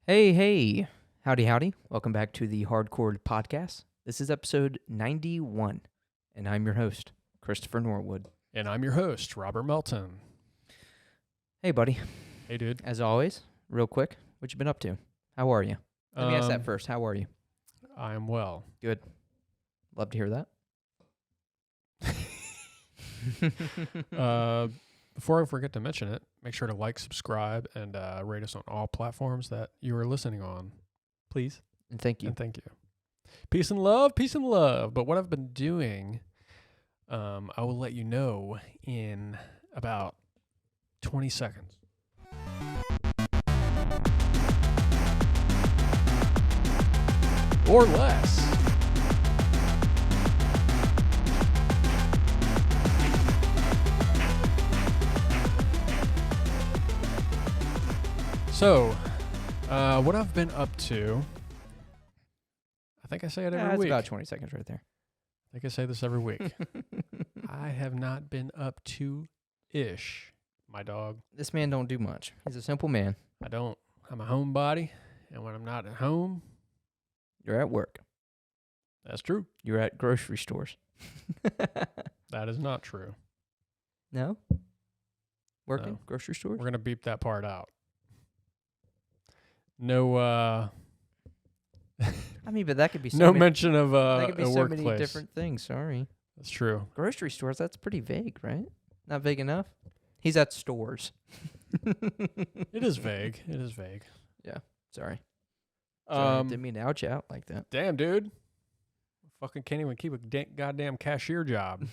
Hey, hey. Howdy, howdy. Welcome back to the Hardcore Podcast. This is episode 91, and I'm your host, Christopher Norwood. And I'm your host, Robert Melton. Hey, buddy. Hey, dude. As always, real quick, what you been up to? How are you? Let me ask that first. How are you? I am well. Good. Love to hear that. Before I forget to mention it, make sure to like, subscribe, and rate us on all platforms that you are listening on. Please. And thank you. And thank you. Peace and love, peace and love. But what I've been doing, I will let you know in about 20 seconds. Or less. So, what I've been up to, I think I say it every That's week. about 20 seconds right there. I think I say this every week. I have not been up to ish, my dog. This man don't do much. He's a simple man. I don't. I'm a homebody, and when I'm not at home, You're at work. that's true. You're at grocery stores. That is not true. No? Working? No. Grocery stores? We're gonna beep that part out. No, I mean, but that could be so no many, mention of that could be a so workplace. many different things. Sorry. That's true. Grocery stores, that's pretty vague, right? Not vague enough? He's at stores. It is vague. It is vague. Sorry. Didn't mean to out you out like that. Damn, dude. Fucking can't even keep a goddamn cashier job.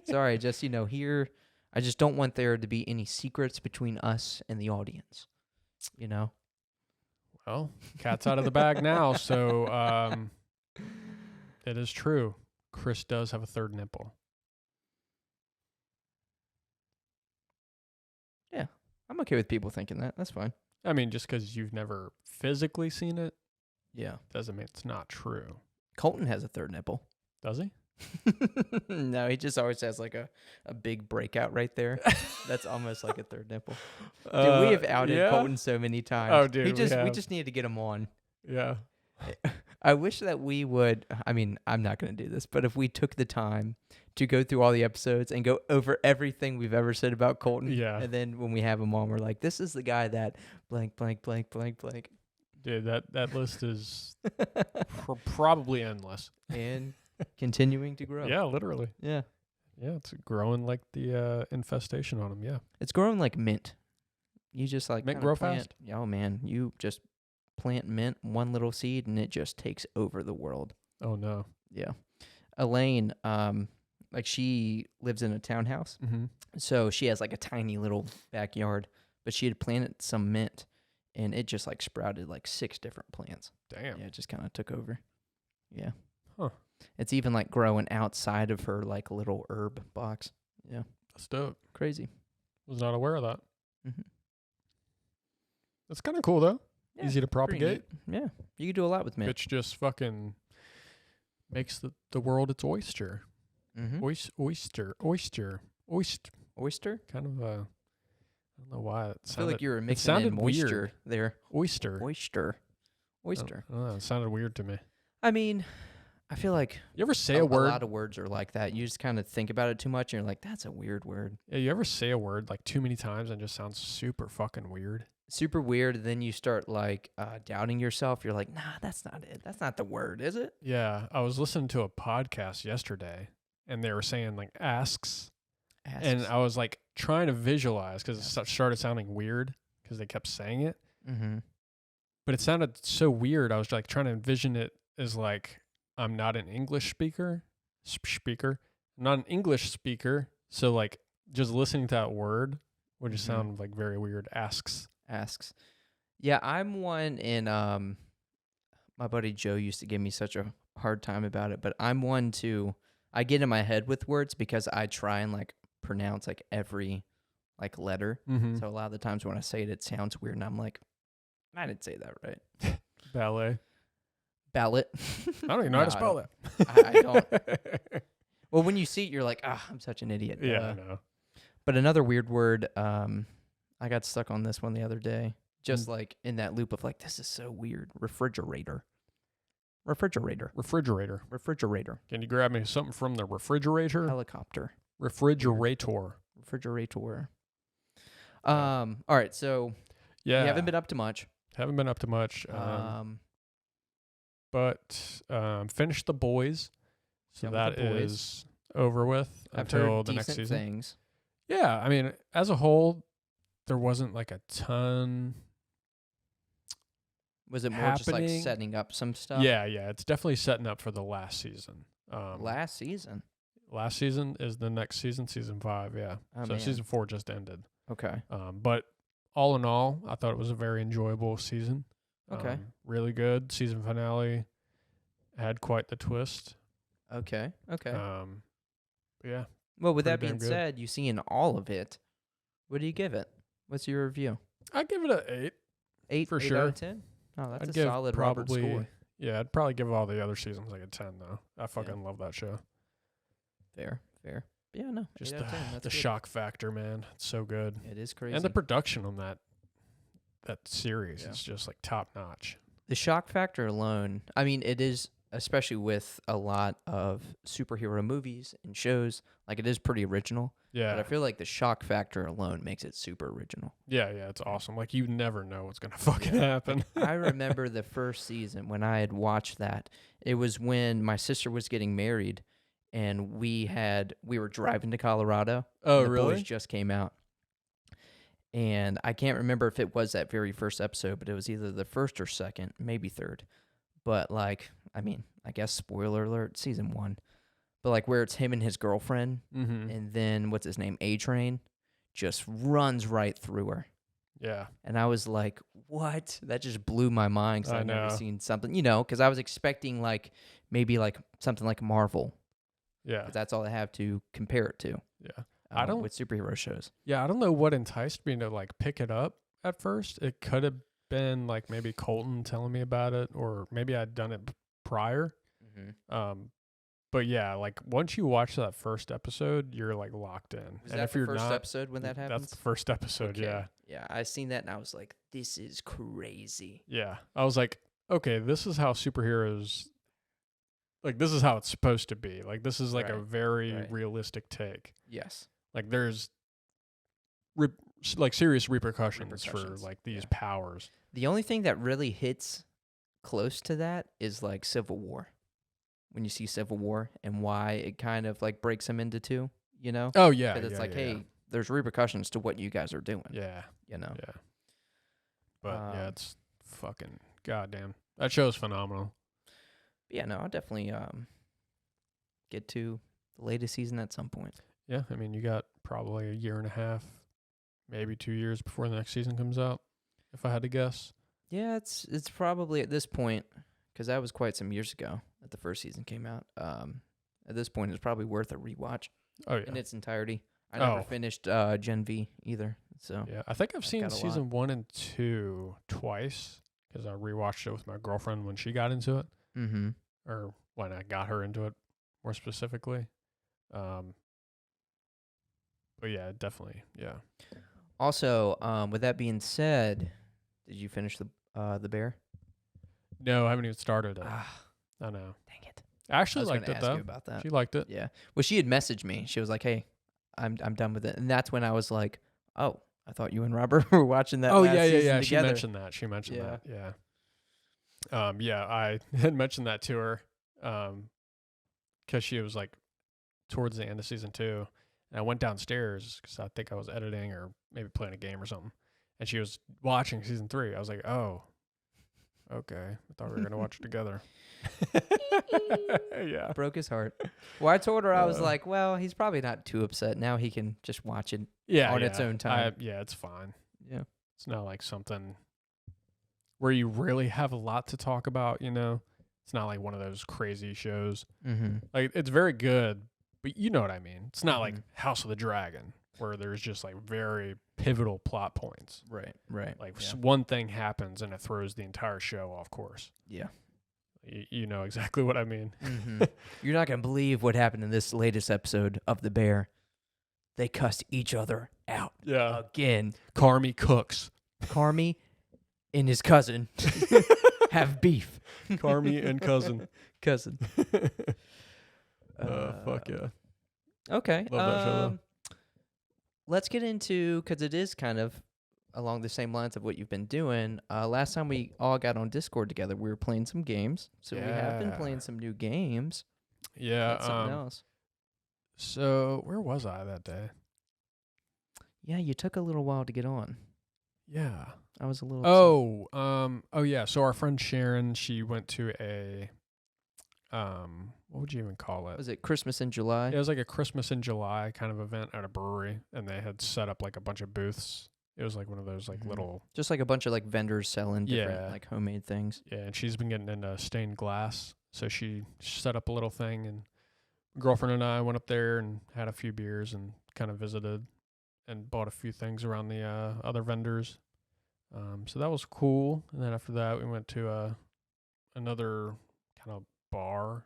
Sorry, just, here, I just don't want there to be any secrets between us and the audience. You know? Well, cat's out of the bag now, so it is true. Chris does have a third nipple. Yeah. I'm okay with people thinking that. That's fine. I mean, just because you've never physically seen it Yeah. doesn't mean it's not true. Colton has a third nipple. Does he? No, he just always has like a big breakout right there. That's almost like a third nipple. Dude, we have outed yeah? Colton so many times. Oh, dude, we we have. just needed to get him on. Yeah. I wish that we would. I mean, I'm not going to do this, but if we took the time to go through all the episodes and go over everything we've ever said about Colton, Yeah. and then when we have him on, we're like, this is the guy that blank, blank, blank, blank, blank. Dude, that list is probably endless. And continuing to grow. Yeah, literally. Yeah. Yeah, it's growing like the infestation on him. Yeah. It's growing like mint. You just like Mint kinda grow plant, fast? Oh man, you just plant mint, one little seed, and it just takes over the world. Oh, no. Yeah. Elaine, like she lives in a townhouse, Mm-hmm. so she has like a tiny little backyard, but she had planted some mint, and it just like sprouted like 6 different plants. Damn. Yeah, it just kind of took over. Yeah. Huh. It's even like growing outside of her like little herb box. Yeah. That's dope. Crazy. Was not aware of that. Mm-hmm. That's kind of cool, though. Yeah, Easy to pretty propagate. neat. Yeah. You can do a lot with mint. Bitch just fucking makes the world its oyster. Mm-hmm. Oyster. Oyster? Kind of I don't know why it I feel sounded. like you were mixing sounded in moisture weird. there. Oyster. Oyster. Oyster. I don't know. It sounded weird to me. I mean, I feel like You ever say a word? A lot of words are like that. You just kind of think about it too much, and you're like, that's a weird word. Yeah, you ever say a word like too many times and it just sounds super fucking weird? Super weird. Then you start like doubting yourself. You're like, nah, that's not it. That's not the word, is it? Yeah, I was listening to a podcast yesterday, and they were saying like asks, and I was like trying to visualize because it started sounding weird because they kept saying it, Mm-hmm. but it sounded so weird. I was like trying to envision it as like I'm not an English speaker, I'm not an English speaker, so like just listening to that word would just Mhm. sound like very weird. Asks. Yeah, I'm one, and my buddy Joe used to give me such a hard time about it, but I'm one to, I get in my head with words because I try and like pronounce like every like letter. Mm-hmm. So a lot of the times when I say it, it sounds weird, and I'm like, I didn't say that right. Ballet. Ballot. I don't even know how to No, I spell don't. that. I don't. Well, when you see it, you're like, I'm such an idiot. Yeah, I know. But another weird word, I got stuck on this one the other day. just like in that loop of like, this is so weird. Refrigerator. Refrigerator. Refrigerator. Refrigerator. Can you grab me something from the refrigerator? Helicopter. Refrigerator. Refrigerator. All right, so Yeah. you haven't been up to much. Haven't been up to much. But finished The Boys. So Done with that The Boys. is over with I've until heard the next decent season. things. Yeah, I mean, as a whole, there wasn't like a ton. Was it more just like happening. setting up some stuff? Yeah, it's definitely setting up for the last season. Last season. Last season is the next season, season 5. Yeah, Oh, so man. season 4 just ended. Okay. But all in all, I thought it was a very enjoyable season. Okay. Really good season finale. Had quite the twist. Okay. Yeah. Well, with that pretty being damn good. said, you've seen all of it. What do you give it? What's your review? I'd give it an 8. 8 For 8 sure. out of 10? Oh, that's I'd a give solid Robert probably, score. Yeah, I'd probably give all the other seasons like a 10 though. I fucking love that show. Fair. Yeah, no. Just 8 out of 10. That's the good. shock factor, man. It's so good. It is crazy. And the production on that series Yeah. is just like top notch. The shock factor alone, I mean, it is, especially with a lot of superhero movies and shows, like it is pretty original. Yeah. But I feel like the shock factor alone makes it super original. Yeah, it's awesome. Like you never know what's gonna fucking happen. I remember the first season when I had watched that. It was when my sister was getting married, and we were driving to Colorado. Oh, and The really? Boys just came out, and I can't remember if it was that very first episode, but it was either the first or second, maybe third. But like, I mean, I guess spoiler alert, season 1. But like where it's him and his girlfriend, Mm-hmm. and then what's his name, A-Train, just runs right through her. Yeah. And I was like, what? That just blew my mind because I I've never know. seen something, because I was expecting like maybe like something like Marvel. Yeah. 'Cause that's all I have to compare it to. Yeah. I don't- with superhero shows. Yeah, I don't know what enticed me to like pick it up at first. It could have been like maybe Colton telling me about it, or maybe I'd done it prior. But yeah, like once you watch that first episode, you're like locked in. Was and that if the you're first not, episode when that happens? that's the first episode. Okay. Yeah, Yeah, I seen that and I was like, this is crazy. yeah. I was like, okay, this is how superheroes. Like this is how it's supposed to be. Like this is like a Right, very right. realistic take. Yes. Like there's like serious repercussions for Repercussions, like these yeah. powers. The only thing that really hits close to that is like Civil War. When you see Civil War and why it kind of like breaks them into two, Oh yeah, Because it's yeah, like, yeah, hey, there's repercussions to what you guys are doing, yeah. you know? Yeah. But yeah, Um, it's fucking goddamn. That show's phenomenal. But yeah, no, I'll definitely get to the latest season at some point. Yeah, I mean, you got probably a year and a half, maybe 2 years before the next season comes out, if I had to guess. Yeah, it's probably at this point, because that was quite some years ago that the first season came out. At this point, it's probably worth a rewatch Oh yeah, in its entirety. I never Oh. finished Gen V either, so yeah. I think I've seen got a lot. season 1 and 2 twice because I rewatched it with my girlfriend when she got into it, mm-hmm. or when I got her into it, more specifically. But yeah, definitely, yeah. Also, with that being said, did you finish the Bear? No, I haven't even started it. Ah, I know. dang it! I I actually was liked going it to ask though. you about that. She liked it. Yeah. Well, she had messaged me. She was like, "Hey, I'm done with it," and that's when I was like, "Oh, I thought you and Robert were watching that." Oh last yeah, yeah, season yeah. She together. mentioned that. She mentioned Yeah. that. Yeah. Yeah, I had mentioned that to her, because she was like towards the end of season 2, and I went downstairs because I think I was editing or maybe playing a game or something, and she was watching season 3. I was like, oh, okay. I thought we were gonna watch it together. Yeah. Broke his heart. Well, I told her I was Uh. like, "Well, he's probably not too upset now. He can just watch it." Yeah. On its yeah. own time. Yeah, it's fine. Yeah. It's not like something where you really have a lot to talk about, It's not like one of those crazy shows. Mm-hmm. Like, it's very good, but you know what I mean. It's not like Mhm. House of the Dragon, where there's just like very pivotal plot points. Right. Right. Like yeah. one thing happens and it throws the entire show off course. Yeah. You know exactly what I mean. Mm-hmm. You're not gonna believe what happened in this latest episode of The Bear. They cussed each other out Yeah. again. Carmi cooks. Carmi and his cousin have beef. Carmi and cousin. Cousin. Fuck yeah. Okay. Love that show, though. Let's get into, because it is kind of along the same lines of what you've been doing. Last time we all got on Discord together, we were playing some games. So we have been Yeah. playing some new games. Yeah. That's something else. So where was I that day? Yeah, you took a little while to get on. Yeah. I was a little Oh yeah. So our friend Sharon, she went to a, what would you even call it? Was it Christmas in July? It was like a Christmas in July kind of event at a brewery, and they had set up like a bunch of booths. It was like one of those like Mhm. little, Just like a bunch of like vendors selling different Yeah. like homemade things. yeah. And she's been getting into stained glass, so she set up a little thing, and my girlfriend and I went up there and had a few beers and kind of visited and bought a few things around the other vendors. So that was cool. And then after that, we went to another kind of bar.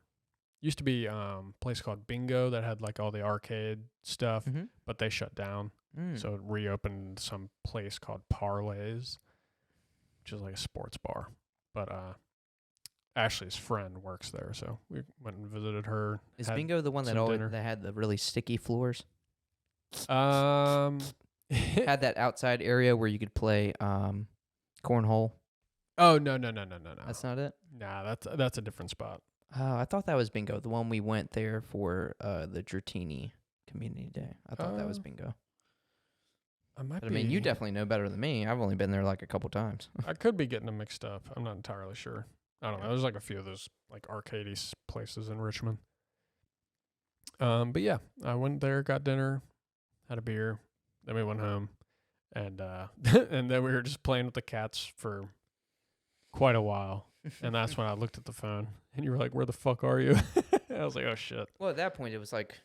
Used to be a place called Bingo that had like all the arcade stuff, Mm-hmm. but they shut down. So it reopened some place called Parlays, which is like a sports bar. But Ashley's friend works there, so we went and visited her. Is had Bingo the one that some always dinner. that had the really sticky floors? Um, Had that outside area where you could play cornhole. oh no. That's not it. Nah, that's a different spot. Oh, I thought that was Bingo. The one we went there for the Dratini Community Day. I thought that was Oh. Bingo. I might But I be. mean, you definitely know better than me. I've only been there like a couple times. I could be getting them mixed up. I'm not entirely sure. I don't know. There's like a few of those like arcadey places in Richmond. But yeah, I went there, got dinner, had a beer, then we went home, and and then we were just playing with the cats for quite a while. And that's when I looked at the phone, and you were like, "Where the fuck are you?" I was like, "Oh shit." Well, at that point, it was like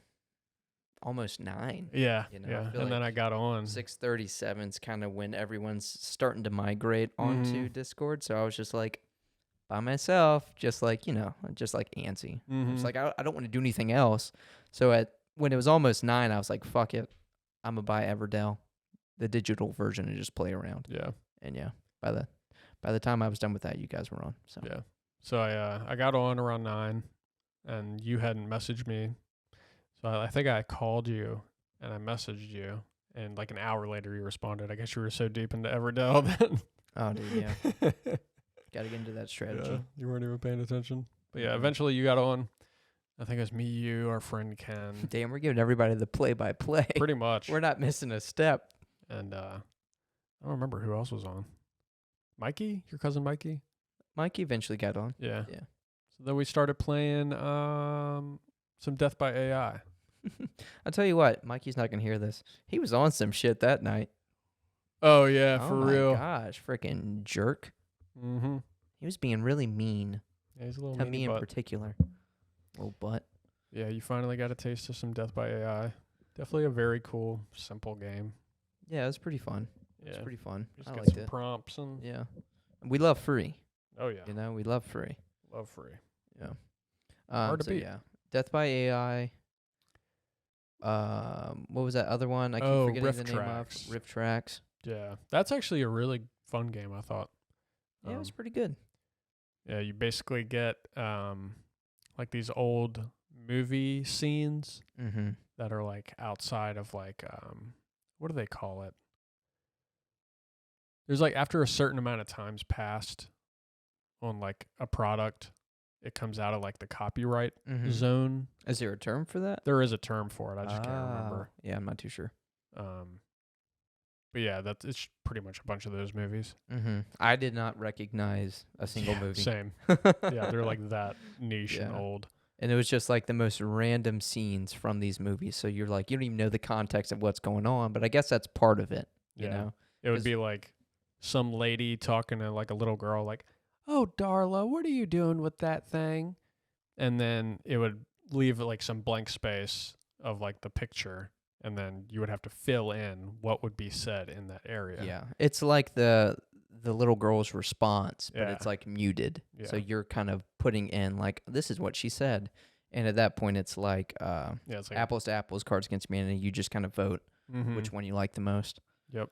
almost 9. Yeah, You know, I yeah. feel And then like I got on. 6:37's kind of when everyone's starting to migrate onto Mhm. Discord. So I was just like by myself, just like, just like antsy. Mhm. It's like I don't want to do anything else. So when it was almost 9, I was like, fuck it. I'm gonna buy Everdell, the digital version, and just play around. Yeah. And yeah, by the time I was done with that, you guys were on. So Yeah. So I got on around 9, and you hadn't messaged me. So I think I called you and I messaged you, and like an hour later you responded. I guess you were so deep into Everdell that oh dude, yeah. Gotta get into that strategy. yeah, you weren't even paying attention. But yeah, Mhm. eventually you got on. I think it was me, you, our friend Ken. Damn, we're giving everybody the play-by-play. Pretty much. We're not missing a step. And I don't remember who else was on. Mikey? Your cousin Mikey? Mikey eventually got on. Yeah. Yeah. So then we started playing some Death by AI. I'll tell you what, Mikey's not gonna hear this. He was on some shit that night. Oh yeah, Oh for my real. gosh, freaking jerk. Mm-hmm. He was being really mean Yeah, he's a little to me meanie in butt. particular. Little butt. Yeah, you finally got a taste of some Death by AI. Definitely a very cool, simple game. Yeah, it was pretty fun. Yeah, It's pretty fun. just I get liked some it. prompts and Yeah. We love free. oh yeah, We love free. love free. Yeah. Hard to so beat. yeah. Death by AI. What was that other one? I keep Oh, forgetting Rift the name Tracks. of. Rift Tracks. Yeah, that's actually a really fun game. I thought. Yeah, it was Um, pretty good. Yeah, you basically get like these old movie scenes Mm-hmm. that are like outside of like what do they call it? There's like after a certain amount of time's passed on like a product, it comes out of like the copyright Mm-hmm. zone. Is there a term for that? There is a term for it. I just can't remember. Yeah, I'm not too sure. But yeah, it's pretty much a bunch of those movies. Mm-hmm. I did not recognize a single Yeah, movie. Same. Yeah, they're like that niche and Yeah. old. And it was just like the most random scenes from these movies. So you're like, you don't even know the context of what's going on. But I guess that's part of it. You Yeah. know? It would 'Cause- be like some lady talking to like a little girl, like, "Oh, Darla, what are you doing with that thing?" And then it would leave like some blank space of like the picture, and then you would have to fill in what would be said in that area. Yeah. It's like the little girl's response, but Yeah. it's like muted. So Yeah. you're kind of putting in like, this is what she said. And at that point, it's like Yeah, it's like apples to apples, Cards Against Humanity. You just kind of vote mhm. which one you like the most. Yep.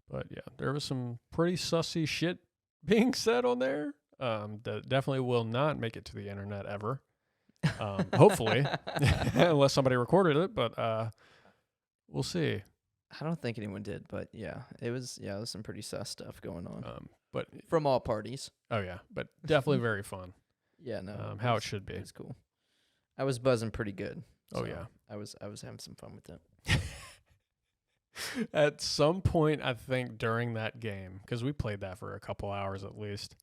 But yeah, there was some pretty sussy shit being said on there. That definitely will not make it to the internet ever. Hopefully, unless somebody recorded it. But we'll see. I don't think anyone did, but it was some pretty sus stuff going on But from all parties. oh yeah, but definitely very fun. Yeah, no, How it should be. It was cool. I was buzzing pretty good. Oh so yeah. I was having some fun with it. At some point, I think during that game, because we played that for a couple hours at least.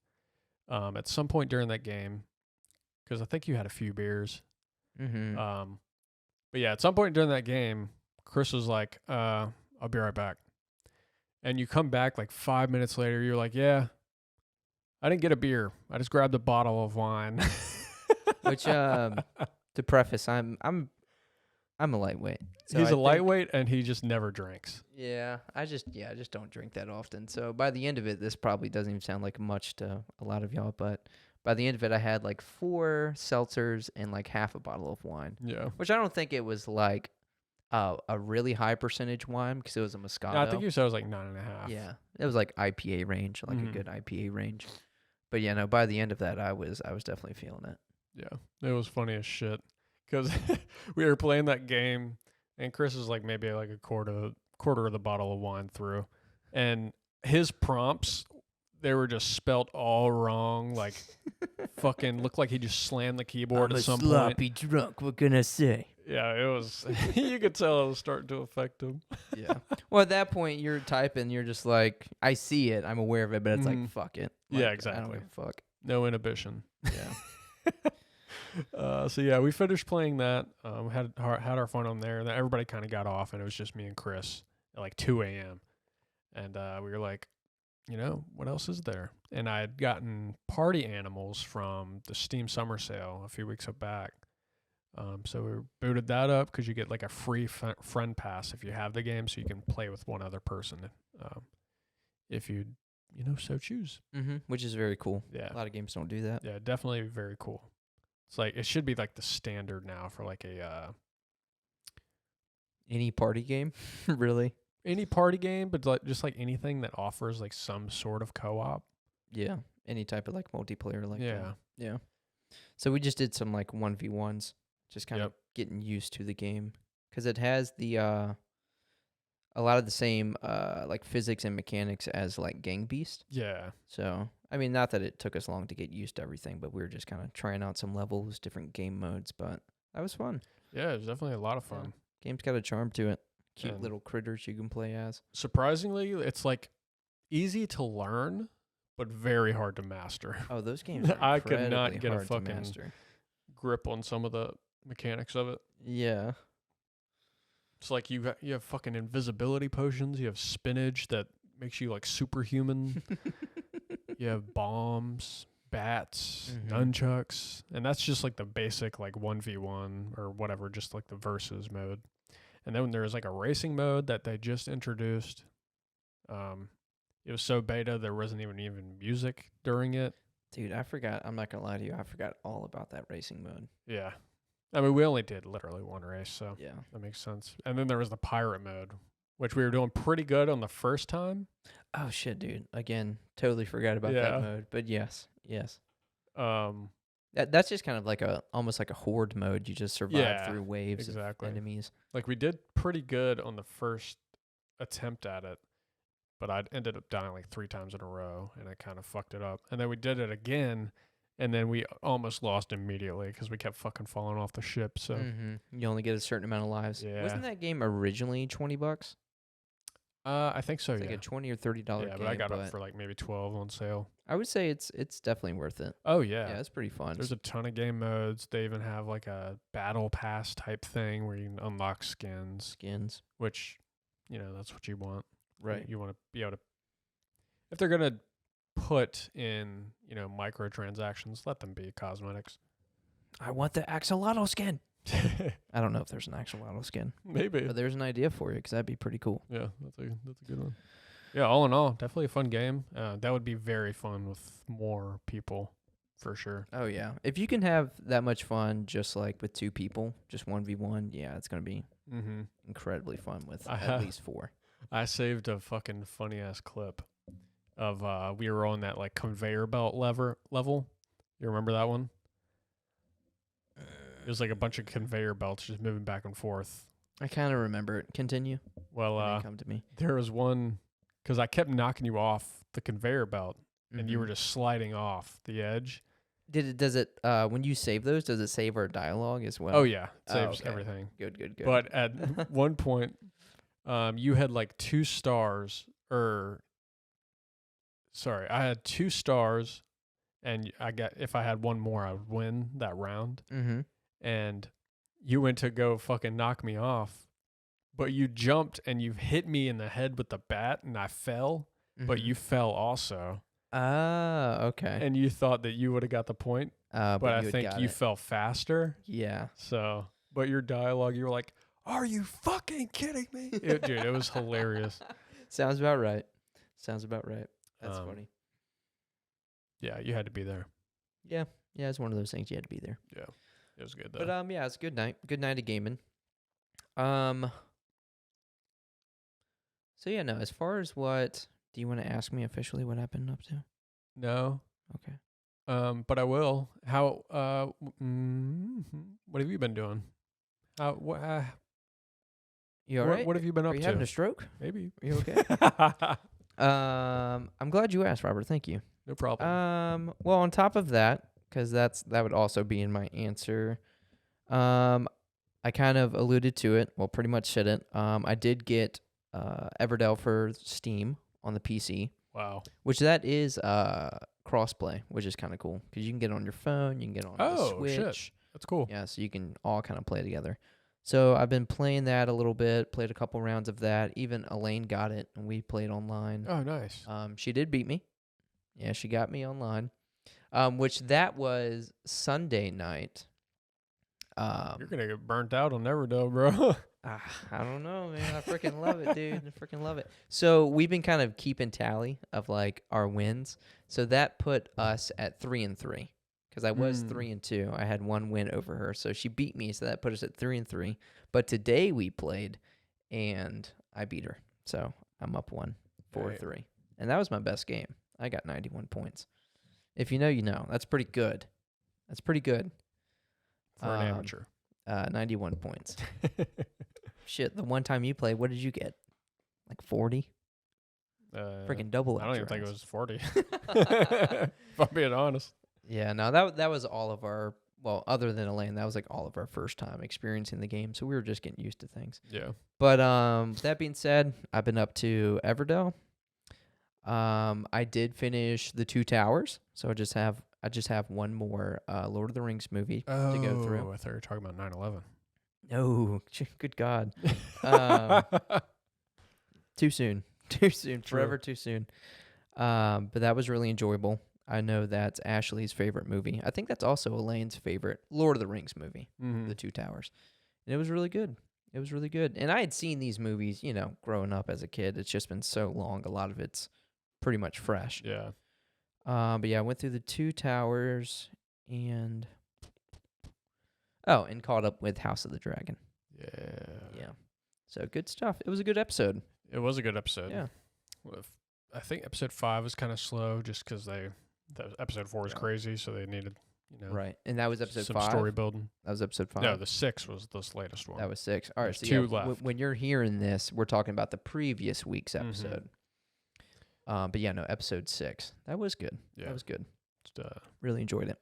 At some point during that game, because I think you had a few beers. Mm-hmm. But yeah, at some point during that game, Chris was like, "I'll be right back," and you come back like 5 minutes later. You're like, "Yeah, I didn't get a beer. I just grabbed a bottle of wine." Which, to preface, I'm a lightweight. So He's I a think- lightweight, and he just never drinks. Yeah, I just don't drink that often. So by the end of it, this probably doesn't even sound like much to a lot of y'all, but by the end of it, I had like 4 seltzers and like half a bottle of wine, Yeah. which I don't think it was like a really high percentage wine because it was a Moscato. No, I think you said it was like 9.5. Yeah, it was like IPA range, like Mhm. a good IPA range. But yeah, no, by the end of that, I was definitely feeling it. Yeah, it was funny as shit because we were playing that game, and Chris is like maybe like a quarter of the bottle of wine through, and his prompts, they were just spelt all wrong, like fucking looked like he just slammed the keyboard at some point. drunk. What can I say? Yeah, it was. You could tell it was starting to affect him. Yeah. Well, at that point, you're typing. You're just like, I see it. I'm aware of it, but it's like, Mhm. fuck it. Yeah, Like, I exactly. don't give a fuck. No inhibition. Yeah. So yeah, we finished playing that. Had our fun on there. Then everybody kind of got off, and it was just me and Chris at like 2 a.m. And we were like, what else is there? And I had gotten Party Animals from the Steam Summer Sale a few weeks back. So we booted that up because you get like a free friend pass if you have the game, so you can play with one other person if you so choose. Mm-hmm. Which is very cool. Yeah. A lot of games don't do that. Yeah, definitely very cool. It's like it should be like the standard now for like a Any party game, really? any party game, but just like anything that offers like some sort of co-op. Yeah. Any type of like multiplayer, like Yeah. that. Yeah. So we just did some like 1v1s, just kind of Yep. getting used to the game because it has the a lot of the same like physics and mechanics as like Gang Beast. Yeah. So I mean, not that it took us long to get used to everything, but we were just kind of trying out some levels, different game modes. But that was fun. Yeah, it was definitely a lot of fun. Game's got a charm to it. Cute And- little critters you can play as. Surprisingly, it's like easy to learn, but very hard to master. Oh, those games are I could not incredibly get a hard to fucking- master. Grip on some of the mechanics of it. Yeah. It's like you have fucking invisibility potions. You have spinach that makes you like superhuman. You have bombs, bats, Mhm. nunchucks, and that's just like the basic like 1v1 or whatever, just like the versus mode. And then there's like a racing mode that they just introduced. It was so beta there wasn't even music during it. Dude, I forgot. I'm not going to lie to you. I forgot all about that racing mode. Yeah. I mean, we only did literally one race, so Yeah. that makes sense. And then there was the pirate mode, which we were doing pretty good on the first time. Oh, shit, dude. Again, totally forgot about Yeah. that mode. But yes. Um, That's just kind of like almost like a horde mode. You just survive Yeah, through waves exactly. of enemies. Like we did pretty good on the first attempt at it, but I ended up dying like 3 times in a row, and I kind of fucked it up. And then we did it again, and then we almost lost immediately because we kept fucking falling off the ship. So You only get a certain amount of lives. Yeah. Wasn't that game originally $20? I think so. It's Yeah. like a $20 or $30 Yeah, game. but I got it for like maybe 12 on sale. I would say it's definitely worth it. Oh Yeah, yeah. it's pretty fun. There's a ton of game modes. They even have like a battle pass type thing where you can unlock skins, skins. which, that's what you want. Right. You want to be able to, if they're going to put in, microtransactions, let them be cosmetics. I want the Axolotl skin. I don't know if there's an Axolotl skin, Maybe. but there's an idea for you because that'd be pretty cool. Yeah, that's a good one. Yeah, all in all, definitely a fun game. That would be very fun with more people, for sure. Oh, yeah. If you can have that much fun just like with 2 people, just 1v1, yeah, it's going to be Mm-hmm. incredibly fun with I at have- least 4. I saved a fucking funny ass clip of we were on that like conveyor belt level. You remember that one? It was like a bunch of conveyor belts just moving back and forth. I kind of remember it. Continue. Well, It didn't come to me. there was one because I kept knocking you off the conveyor belt, and you were Mhm. just sliding off the edge. Does it when you save those, does it save our dialogue as well? Oh yeah, it Oh, saves okay. everything. Good. But at one point, you had like 2 stars, or sorry, I had 2 stars, and if I had one more, I would win that round. Mm-hmm. And you went to go fucking knock me off, but you jumped and you hit me in the head with the bat, and I fell, but you fell also, Ah, okay. and you thought that you would have got the point, but I you had think got you it. fell faster. Yeah. So, but your dialogue, you were like, "Are you fucking kidding me?" Dude, it was hilarious. Sounds about right. That's Um, funny. Yeah, you had to be there. Yeah, it's one of those things you had to be there. Yeah, it was good though. But yeah, it's a good night. Good night of gaming. So yeah, no. As far as what do you want to ask me officially? What I've been up to? No. Okay. But I will. How? What have you been doing? You all right? What have you been Are up you to? having a stroke? Maybe. Are you okay? I'm glad you asked, Robert. Thank you. No problem. Well, on top of that, because that would also be in my answer. I kind of alluded to it. Well, pretty much said it. I did get Everdell for Steam on the PC, Wow. which that is crossplay, which is kind of cool because you can get it on your phone, you can get it on the Oh, Switch. shit. That's cool. Yeah, so you can all kind of play together. So I've been playing that a little bit, played a couple rounds of that. Even Elaine got it, and we played online. Oh, nice. She did beat me. Yeah, she got me online. Which that was Sunday night. You're gonna get burnt out on Everdell, bro. I don't know, man. I freaking love it, dude. I freaking love it. So we've been kind of keeping tally of like our wins. So that put us at 3-3 because I was 3-2. I had one win over her, so she beat me. So that put us at 3-3. But today we played, and I beat her. So I'm up 4-3, and that was my best game. I got 91 points. If you know, you know. That's pretty good. That's pretty good. For an amateur. 91 points. Shit, the one time you played, what did you get? Like 40? Freaking double. I don't even think it rounds. was 40. If I'm being honest. Yeah, no, that was all of our, well, other than Elaine, that was like all of our first time experiencing the game, so we were just getting used to things. Yeah. But that being said, I've been up to Everdell. I did finish the Two Towers, so I just have one more Lord of the Rings movie to go through. I thought you were talking about 9/11. No, good God. Too soon. Forever too soon. But that was really enjoyable. I know that's Ashley's favorite movie. I think that's also Elaine's favorite Lord of the Rings movie, The Two Towers. And it was really good. And I had seen these movies, growing up as a kid. It's just been so long. A lot of it's pretty much fresh. Yeah. But yeah, I went through The Two Towers and caught up with House of the Dragon. Yeah. So good stuff. It was a good episode. It was a good episode. Yeah. I think episode 5 was kind of slow just because episode 4 was crazy, so they needed, Right. And that was episode some 5. story building. That was episode 5. No, the 6 was this latest one. That was 6. All right. There's So 2 yeah, left. when you're hearing this, we're talking about the previous week's episode. But yeah, no, episode 6. That was good. Yeah. That was good. Just, Really enjoyed it.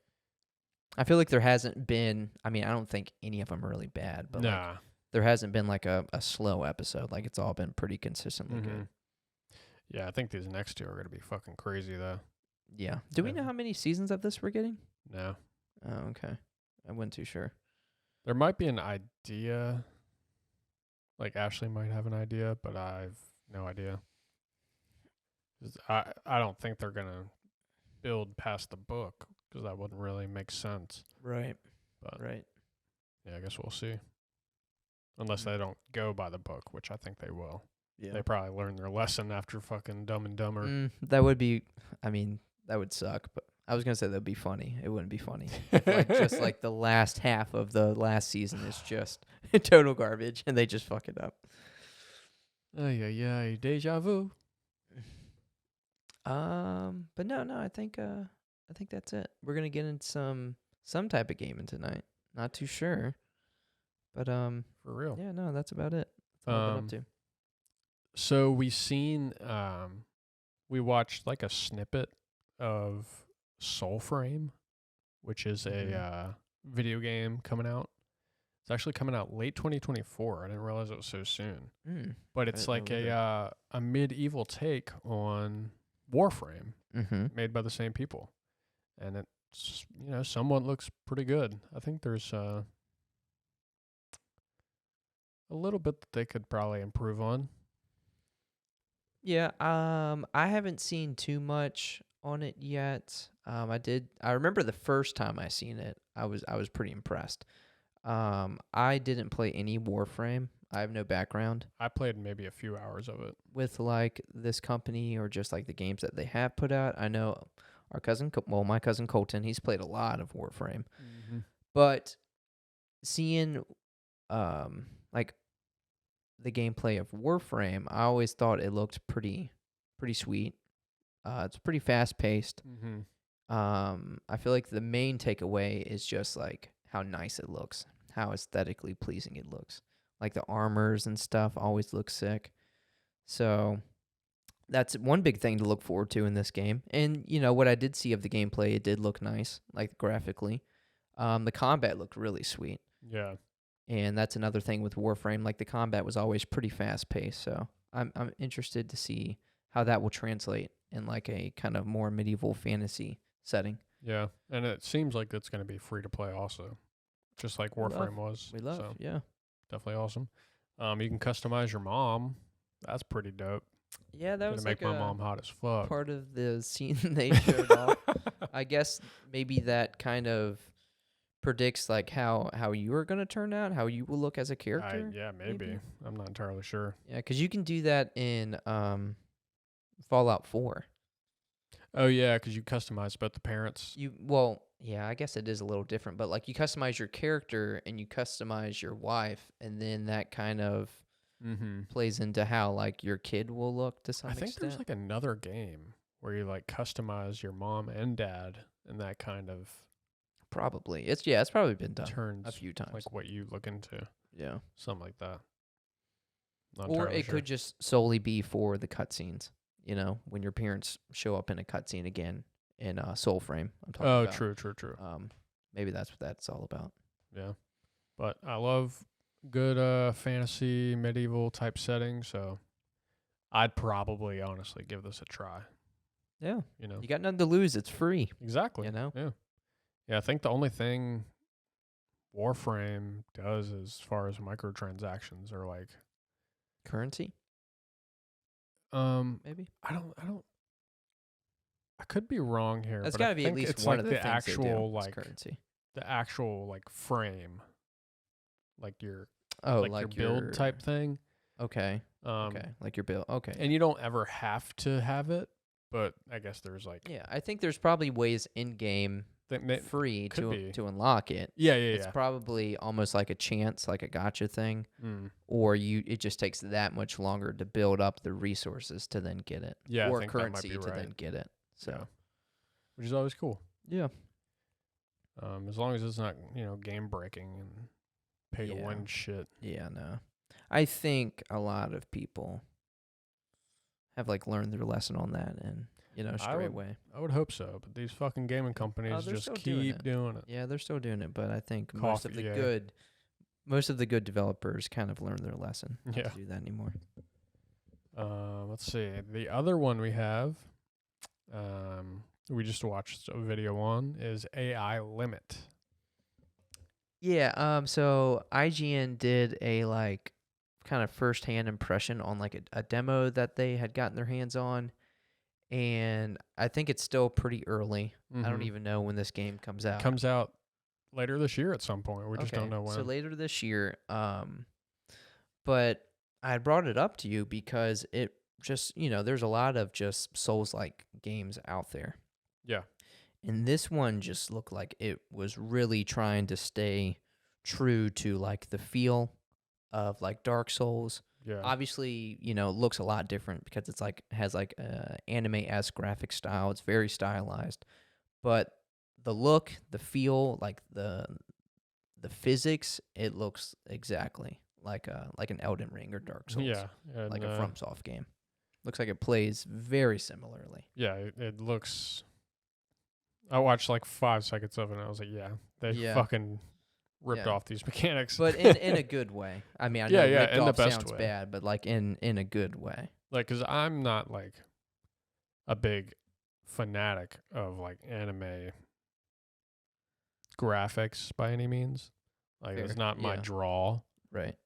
I feel like there hasn't been, I don't think any of them are really bad, but like, there hasn't been like a slow episode. Like it's all been pretty consistently good. Yeah, I think these next 2 are going to be fucking crazy, though. Yeah. Do we know how many seasons of this we're getting? No. Oh, okay. I wasn't too sure. There might be an idea. Like, Ashley might have an idea, but I've no idea. 'Cause I don't think they're going to build past the book, because that wouldn't really make sense. Right. But Right. yeah, I guess we'll see. Unless they don't go by the book, which I think they will. Yeah. They probably learned their lesson after fucking Dumb and Dumber. That would be, that would suck, but I was going to say that would be funny. It wouldn't be funny. Just like the last half of the last season is just total garbage and they just fuck it up. Ay, ay, ay, deja vu. But no, I think that's it. We're gonna get into some type of gaming tonight. Not too sure, but For real. yeah, no, that's about it. That's all I've been up Um, to. so we watched like a snippet of Soulframe, which is Mhm. a video game coming out. It's actually coming out late 2024. I didn't realize it was so soon. Mm, But I it's didn't like know either. a medieval take on Warframe, Mm-hmm. made by the same people, and it's somewhat looks pretty good. I think there's a little bit that they could probably improve on. Yeah. I haven't seen too much on it yet. I remember the first time I seen it. I was pretty impressed. I didn't play any Warframe. I have no background I played maybe a few hours of it. with like this company or just like the games that they have put out. I know my cousin Colton, he's played a lot of Warframe, Mm-hmm. but seeing like the gameplay of Warframe, I always thought it looked pretty sweet. It's pretty fast paced. Mm-hmm. I feel like the main takeaway is just like how nice it looks, how aesthetically pleasing it looks. Like the armors and stuff always look sick. So that's one big thing to look forward to in this game. And what I did see of the gameplay, it did look nice, like graphically. The combat looked really sweet. Yeah. And that's another thing with Warframe. Like the combat was always pretty fast paced. So I'm interested to see how that will translate in like a kind of more medieval fantasy setting. Yeah. And it seems like it's going to be free to play also, just like We love. Warframe was. We love, So yeah. definitely awesome. You can customize your mom. That's pretty dope. Yeah, that Gonna was make like my a mom hot as fuck. part of the scene they showed off. I guess maybe that kind of predicts like how you are gonna turn out, how you will look as a character. Yeah, maybe. I'm not entirely sure. Yeah, because you can do that in Fallout 4. Oh yeah, because you customize both the parents. Yeah, I guess it is a little different, but like you customize your character and you customize your wife, and then that kind of Mm-hmm. plays into how like your kid will look to some I think extent. there's like another game where you like customize your mom and dad, and that kind of Probably it's probably been done a turns few times. like what you look into, Yeah. something like that. Not Or entirely it sure. could just solely be for the cutscenes. When your parents show up in a cutscene again in Soulframe. I'm talking Oh, about. true. Maybe that's what that's all about. Yeah, but I love good fantasy medieval type setting, so I'd probably honestly give this a try. Yeah, You know, you got nothing to lose. It's free. exactly. You know, Yeah. I think the only thing Warframe does as far as microtransactions are like, currency maybe. I could be wrong here, That's but I got to be at think least it's one like of the the things they do. actual Is like currency. the actual like frame, like your Oh, like your build type thing. Okay. Okay. Like your bill. Okay. And you don't ever have to have it, but I guess there's like Yeah, I think there's probably ways in game free could be. to unlock it. yeah. It's probably almost like a chance, like a gotcha thing, Mm. or it just takes that much longer to build up the resources to then get it, Yeah, I or think that might currency be to right. then get it. So Yeah. Which is always cool. yeah, As long as it's not, game breaking and pay to Yeah. win shit. yeah, no. I think a lot of people have like learned their lesson on that, and straight away. I would hope so, but these fucking gaming companies they're just still doing keep it. doing it. Yeah, they're still doing it, but I think most of Coffee, the yeah. good developers kind of learned their lesson not Yeah. to do that anymore. Let's see. The other one we have, we just watched a video on, is AI Limit. Yeah, so IGN did a like kind of first-hand impression on like a demo that they had gotten their hands on, and I think it's still pretty early. I don't Mhm. even know when this game comes out. Comes out later this year at some point. We just don't know when. So later this year. But I brought it up to you because it just, there's a lot of just Souls-like games out there. Yeah. And this one just looked like it was really trying to stay true to like the feel of like Dark Souls, Yeah. Obviously, looks a lot different because it's like has like a anime-esque graphic style. It's very stylized, but the look, the feel, like the physics, it looks exactly like an Elden Ring or Dark Souls, Yeah. And, like a FromSoft game. Looks like it plays very similarly. yeah, it looks. I watched like 5 seconds of it, and I was like, yeah, they Yeah. fucking ripped Yeah. off these mechanics. But in a good way. I mean, I know Yeah, ripped in the off best sounds way. bad, but like in a good way. Like, because I'm not like a big fanatic of like anime graphics by any means. Like, it's Fair, not my yeah. draw. Right.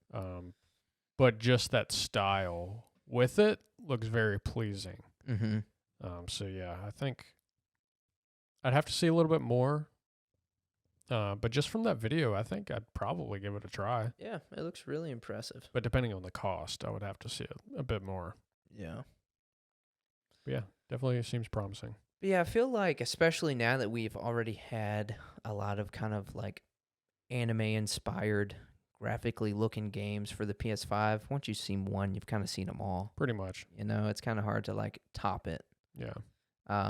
But just that style with it looks very pleasing. Mm-hmm. So yeah, I think I'd have to see a little bit more. But just from that video, I think I'd probably give it a try. Yeah, it looks really impressive. But depending on the cost, I would have to see a bit more. Yeah. But yeah, definitely seems promising. But yeah, I feel like, especially now that we've already had a lot of kind of like anime-inspired, graphically looking games for the PS5, once you've seen one, you've kind of seen them all. Pretty much. It's kind of hard to like top it. Yeah.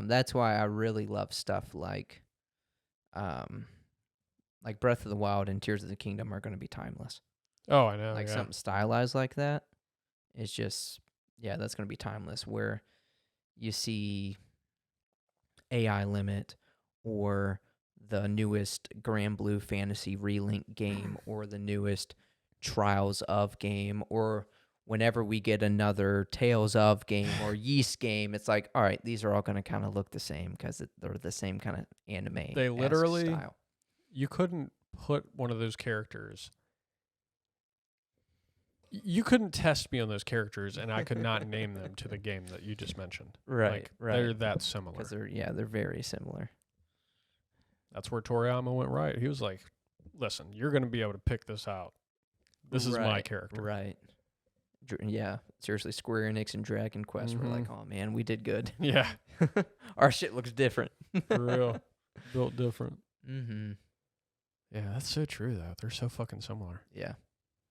That's why I really love stuff like Breath of the Wild and Tears of the Kingdom are going to be timeless. Oh, I know. Like yeah. something stylized like that, it's just, yeah, that's going to be timeless. Where you see AI Limit or the newest Grand Blue Fantasy Relink game or the newest Trials of game, or whenever we get another Tales of game or Yeast game, it's like, all right, these are all going to kind of look the same because they're the same kind of anime. They literally, style. You couldn't put one of those characters. You couldn't test me on those characters, and I could not name them to the game that you just mentioned. Right, Like, right. They're that similar. Because they're very similar. That's where Toriyama went right. He was like, listen, you're going to be able to pick this out. This is my character. Right. Yeah. Seriously, Square Enix and Dragon Quest were like, oh man, we did good. Yeah. Our shit looks different. For real. Built different. Mm-hmm. Yeah, that's so true, though. They're so fucking similar. Yeah.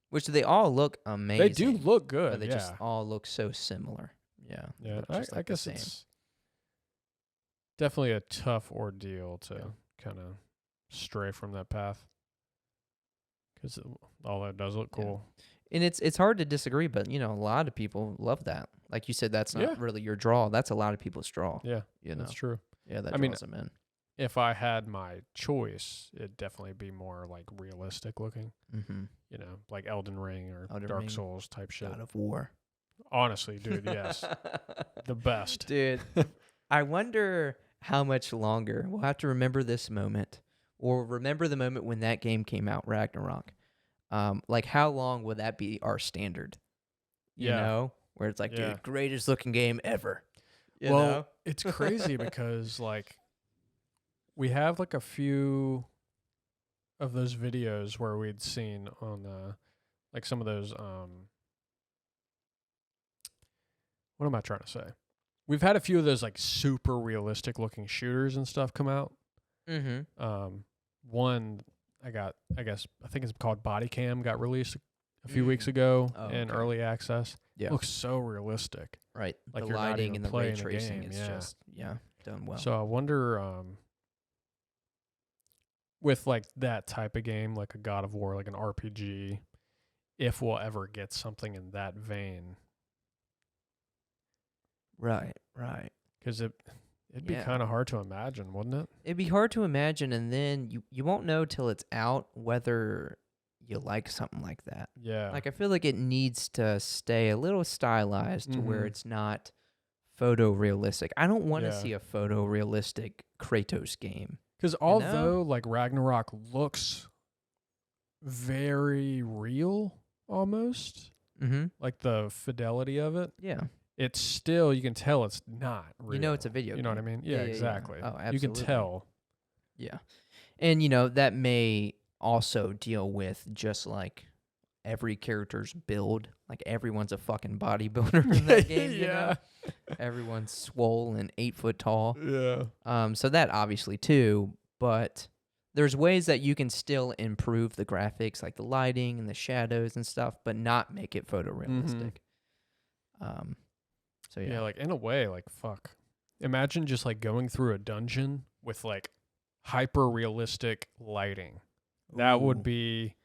Which they all look amazing. They do look good, but they just all look so similar. Yeah. Yeah, Just I like the guess same. it's definitely a tough ordeal to kind of stray from that path. Because all that does look cool. And it's hard to disagree, but a lot of people love that. Like you said, that's not really your draw. That's a lot of people's draw. Yeah, that's true. Yeah, that draws them in. If I had my choice, it'd definitely be more like realistic looking. Mm-hmm. Like Elden Ring or Elden Dark Ring, Souls type shit. God of War. Honestly, dude, yes. The best. Dude, I wonder how much longer we'll have to remember this moment, or remember the moment when that game came out, Ragnarok. Like, how long will that be our standard? You know? Where it's like, dude, greatest looking game ever. You know? It's crazy because, like, we have, like, a few of those videos where we'd seen on, like, some of those, what am I trying to say? We've had a few of those, like, super realistic looking shooters and stuff come out. Mm-hmm. One I think it's called Body Cam, got released a few weeks ago in early access. Yeah. Looks so realistic. Right. Like the you're not lighting even and the ray playing the tracing game, is just, done well. So I wonder, with like that type of game, like a God of War, like an RPG, if we'll ever get something in that vein. Right. Because it'd be kind of hard to imagine, wouldn't it? It'd be hard to imagine, and then you won't know till it's out whether you like something like that. Yeah. Like, I feel like it needs to stay a little stylized to where it's not photorealistic. I don't want to see a photorealistic Kratos game. Because although, like, Ragnarok looks very real, almost, like the fidelity of it. Yeah. It's still, you can tell it's not real. It's a video game. You know what I mean? Yeah, exactly. Oh, absolutely. You can tell. Yeah. And, that may also deal with just, like, every character's build. Like, everyone's a fucking bodybuilder in that game, you know? Everyone's swole and 8 foot tall. Yeah. So that obviously, too. But there's ways that you can still improve the graphics, like the lighting and the shadows and stuff, but not make it photorealistic. Um, so Yeah, yeah. like in a way, like fuck. Imagine just like going through a dungeon with like hyper realistic lighting. That would Ooh. be,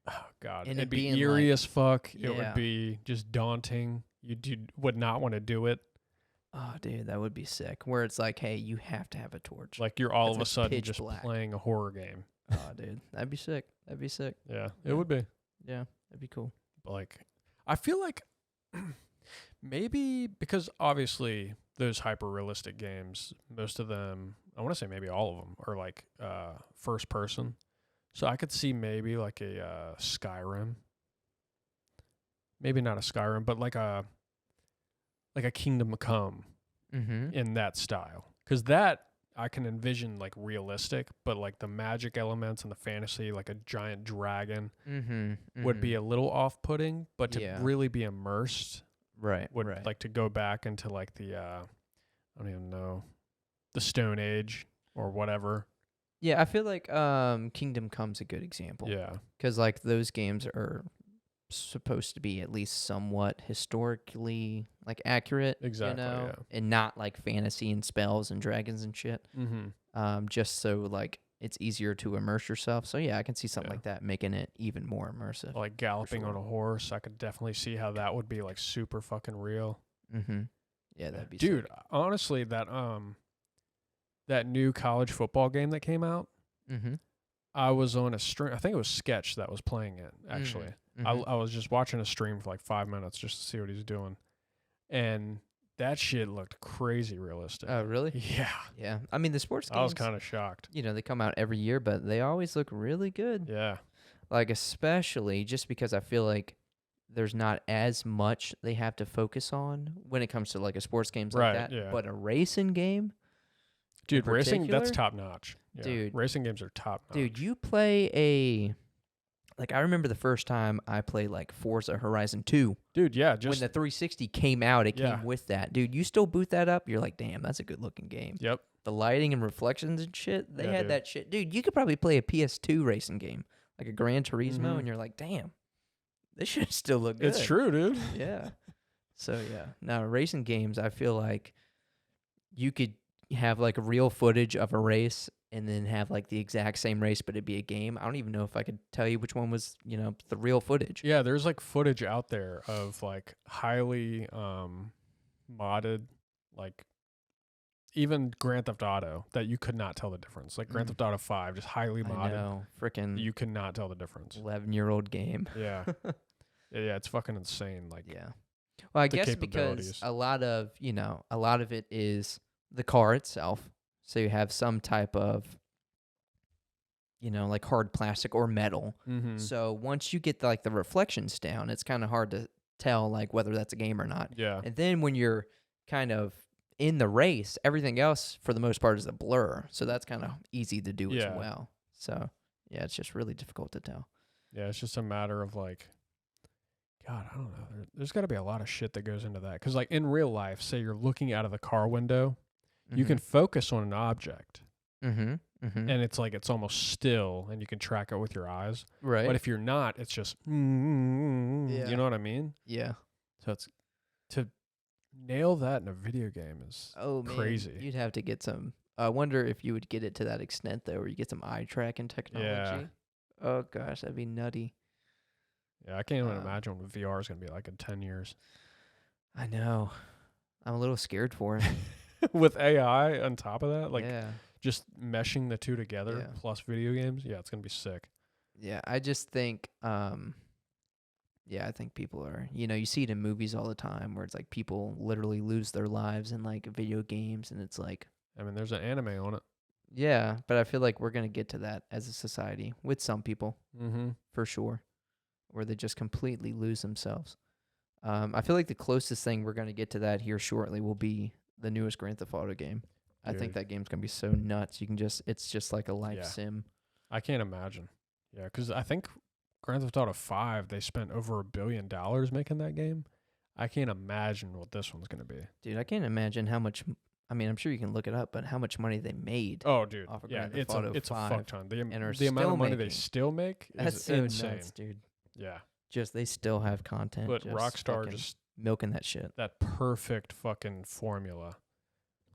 oh god, And it'd it be being eerie like, as fuck. It would yeah. be just daunting. Would not want to do it. Oh, dude, that would be sick. Where it's like, hey, you have to have a torch. Like you're all That's, of a like, sudden pitch just black. playing a horror game. Oh, dude, that'd be sick. That'd be sick. Yeah, it Yeah. would be. Yeah, that'd be cool. Like, I feel like maybe because obviously those hyper realistic games, most of them, I want to say maybe all of them are like first person. So I could see maybe like a Skyrim. Maybe not a Skyrim, but like a Kingdom Come Mm-hmm. in that style. Cuz that I can envision like realistic, but like the magic elements and the fantasy, like a giant dragon Mm-hmm. would be a little off-putting, but to Yeah. really be immersed right. would right. like to go back into like the I don't even know, the Stone Age or whatever. Yeah, I feel like Kingdom Come's a good example. Yeah. Because like those games are supposed to be at least somewhat historically like accurate. Exactly, You know? yeah. And not like fantasy and spells and dragons and shit. Mm-hmm. Just so like it's easier to immerse yourself. So yeah, I can see something Yeah. like that making it even more immersive. Like galloping on sure. a horse, I could definitely see how that would be like super fucking real. Mm-hmm. Yeah, that'd be Dude, sick. honestly, that new college football game that came out, Mm-hmm. I was on a stream. I think it was Sketch that was playing it, actually. Mm-hmm. I was just watching a stream for like 5 minutes just to see what he's doing. And that shit looked crazy realistic. Oh, really? Yeah. Yeah. I mean, the sports games, I was kind of shocked. you know, they come out every year, but they always look really good. Yeah. Like, especially just because I feel like there's not as much they have to focus on when it comes to like a sports games Right, like that. yeah. But a racing game, Dude, racing, that's particular? top notch. Yeah. Dude. Racing games are top notch. dude, you play like, I remember the first time I played like Forza Horizon 2. Dude, yeah, When just the 360 came out, it Yeah. came with that. Dude, you still boot that up, you're like, damn, that's a good looking game. Yep. The lighting and reflections and shit, they Yeah, had dude. that shit. Dude, you could probably play a PS2 racing game, like a Gran Turismo, Mhm. and you're like, damn, this shit still look good. It's true, dude. Yeah. So, yeah. Now, racing games, I feel like you could have like real footage of a race and then have like the exact same race, but it'd be a game. I don't even know if I could tell you which one was, you know, the real footage. Yeah, there's like footage out there of like highly modded, like even Grand Theft Auto that you could not tell the difference. Like Grand Mm. Theft Auto 5, just highly I modded. know. Freaking You could not tell the difference. 11-year-old game. Yeah. Yeah, it's fucking insane. Like, Yeah. Well, I the guess because capabilities. a lot of it is the car itself. So you have some type of, like hard plastic or metal. mm-hmm. So once you get like the reflections down, it's kind of hard to tell like whether that's a game or not. Yeah. And then when you're kind of in the race, everything else for the most part is a blur. So that's kind of easy to do Yeah. as well. So yeah, it's just really difficult to tell. Yeah, it's just a matter of like, God, I don't know. There's got to be a lot of shit that goes into that. Because like in real life, say you're looking out of the car window, you can focus on an object. Mm-hmm. Mm-hmm. And it's like it's almost still, and you can track it with your eyes. Right. But if you're not, it's just, Yeah. you know what I mean? yeah. So it's to nail that in a video game is Oh man, crazy. you'd have to get some. I wonder if you would get it to that extent though, where you get some eye tracking technology. Oh gosh, that'd be nutty. Yeah, I can't even Uh, imagine what VR is gonna be like in 10 years I know. I'm a little scared for it. with AI on top of that. Like yeah. just meshing the two together Yeah. plus video games. Yeah, it's gonna be sick. Yeah, I just think, I think people are, you see it in movies all the time where it's like people literally lose their lives in like video games, and it's like, I mean, there's an anime on it. yeah, but I feel like we're gonna get to that as a society with some people Mm-hmm. for sure, where they just completely lose themselves. I feel like the closest thing we're gonna get to that here shortly will be the newest Grand Theft Auto game. I think Dude. that game's gonna be so nuts. It's just like a life Yeah. sim. I can't imagine. Yeah, because I think Grand Theft Auto 5, they spent over $1 billion making that game. I can't imagine what this one's gonna be. Dude, I can't imagine how much I mean, I'm sure you can look it up, but how much money they made Oh, dude. off of Yeah, Grand Theft Auto it's a 5 fuck ton. and are The amount still of money they making. still make That's is so insane. nuts, dude. Yeah. Just they still have content. But just Rockstar fucking just milking that shit. that perfect fucking formula.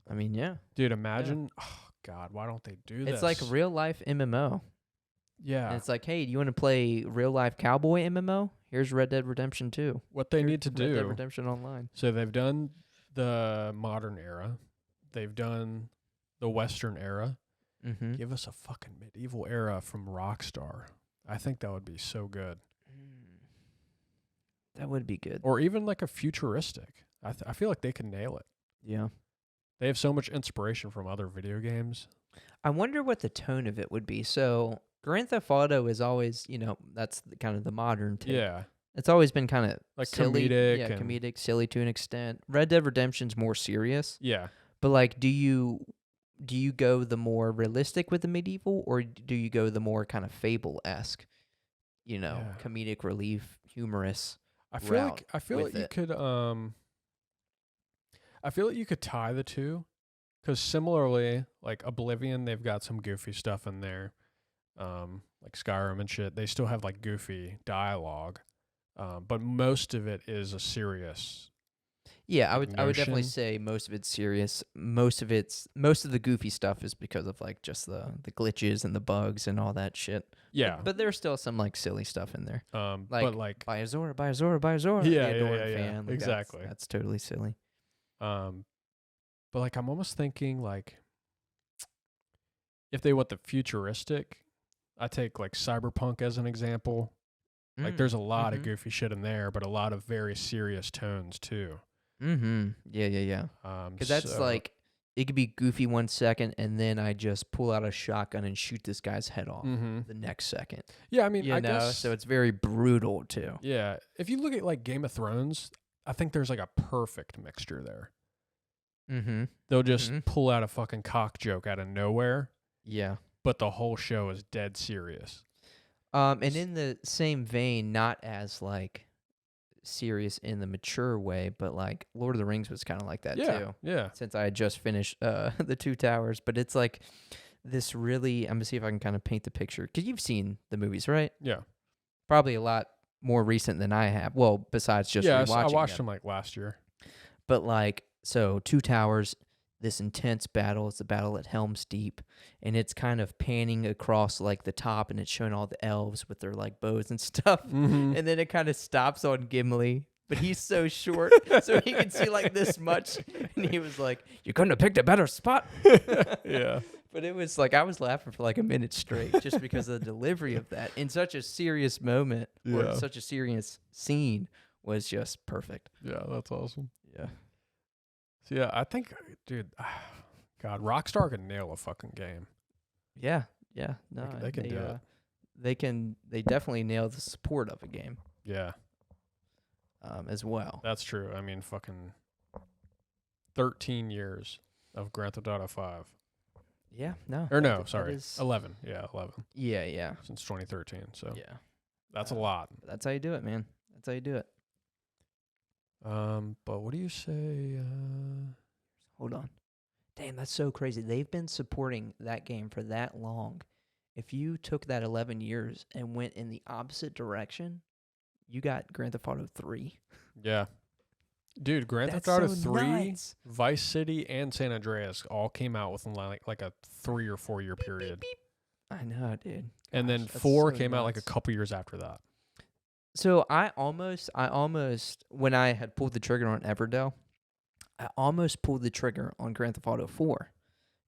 I mean, yeah. Dude, imagine oh god, why don't they do this? It's like real life MMO. Yeah. And it's like, hey, do you want to play real life cowboy MMO? Here's Red Dead Redemption 2. what they Here's need to Red Dead do. Redemption Online. So they've done the modern era. They've done the Western era. Mm-hmm. Give us a fucking medieval era from Rockstar. I think that would be so good. That would be good. Or even like a futuristic. I feel like they could nail it. Yeah. They have so much inspiration from other video games. I wonder what the tone of it would be. So Grand Theft Auto is always, that's kind of the modern take. Yeah. It's always been kind of Like silly, comedic yeah, and- comedic, silly to an extent. Red Dead Redemption's more serious. Yeah. But like, do you go the more realistic with the medieval, or do you go the more kind of Fable-esque, Yeah. comedic relief, humorous? I feel route like with you it. could I feel like you could tie the two, because similarly, like Oblivion, they've got some goofy stuff in there, like Skyrim and shit. They still have like goofy dialogue, but most of it is a serious. Yeah, I would definitely notion. say most of it's serious. Most of the goofy stuff is because of like just the glitches and the bugs and all that shit. Yeah, But there's still some like silly stuff in there. but like Buy a Zora, buy a Zora, buy a Zora. Yeah, the yeah, Adoran yeah, yeah, fan. Like, exactly. That's totally silly. but like I'm almost thinking like if they want the futuristic, I take like Cyberpunk as an example. Like there's a lot of goofy shit in there, but a lot of very serious tones too. Mm-hmm. Yeah. Because that's so- like, it could be goofy 1 second, and then I just pull out a shotgun and shoot this guy's head off Mhm. the next second. Yeah, I mean, I know, guess so it's very brutal too. yeah. If you look at like Game of Thrones, I think there's like a perfect mixture there. Mm-hmm. They'll just Mhm. pull out a fucking cock joke out of nowhere, Yeah. but the whole show is dead serious. And in the same vein, not as like serious in the mature way, but like Lord of the Rings was kind of like that Yeah, too. yeah. Since I had just finished the Two Towers, but it's like this really. I'm gonna see if I can kind of paint the picture, because you've seen the movies, right? Yeah. Probably a lot more recent than I have. Well, besides just Yeah, I rewatching watched them. them like last year. But like, so Two Towers, this intense battle. It's the battle at Helm's Deep, and it's kind of panning across like the top, and it's showing all the elves with their like bows and stuff. Mhm. And then it kind of stops on Gimli, but he's so short, so he can see like this much. And he was like, "You couldn't have picked a better spot." Yeah. But it was like I was laughing for like a minute straight just because of the delivery of that in such a serious moment or Yeah. such a serious scene was just perfect. Yeah, that's awesome. Yeah. So yeah, I think, dude, God, Rockstar can nail a fucking game. Yeah. No, They can do it. They definitely nail the support of a game Yeah, as well. that's true. I mean, fucking 13 years of Grand Theft Auto 5. Yeah, no. Or no, that sorry, is- 11. Yeah, 11 yeah. since 2013. So Yeah. that's a lot. That's how you do it, man. That's how you do it. But what do you say? Hold on. Damn, that's so crazy. They've been supporting that game for that long. If you took that 11 years and went in the opposite direction, you got Grand Theft Auto 3. Yeah, dude, Grand That's Theft Auto so 3, nuts. Vice City, and San Andreas all came out within like a 3 or 4 year period, I know, dude. and then Gosh, that's 4 so came out like a nuts. couple years after that. So I almost, when I had pulled the trigger on Everdell, I almost pulled the trigger on Grand Theft Auto 4.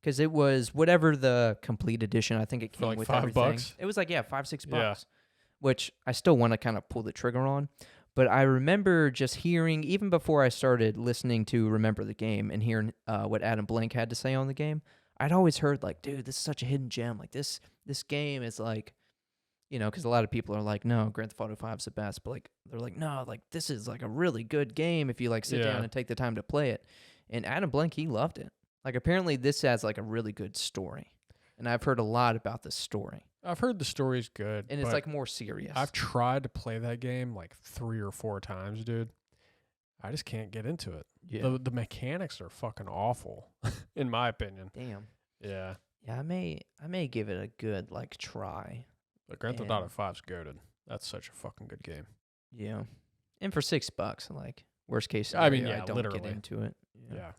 Because it was whatever the complete edition, I think it For came like with $5? everything. It was like, yeah, $5-6 Yeah. bucks. Which I still want to kind of pull the trigger on. But I remember just hearing, even before I started listening to Remember the Game and hearing what Adam Blank had to say on the game, I'd always heard like, dude, this is such a hidden gem. Like this game is like, because a lot of people are like, no, Grand Theft Auto 5 is the best. But like, they're like, no, like this is like a really good game if you like sit Yeah. down and take the time to play it. And Adam Blank, he loved it. Like apparently this has like a really good story. And I've heard a lot about the story. I've heard the story's good, And it's but like more serious. I've tried to play that game like 3 or 4 times, dude. I just can't get into it. Yeah. The mechanics are fucking awful, in my opinion. Damn. Yeah. Yeah, I may give it a good like try. But Grand Theft And- Auto 5's goated. That's such a fucking good game. Yeah. And for $6, like worst case I scenario, mean, yeah, don't literally. get into it. Yeah.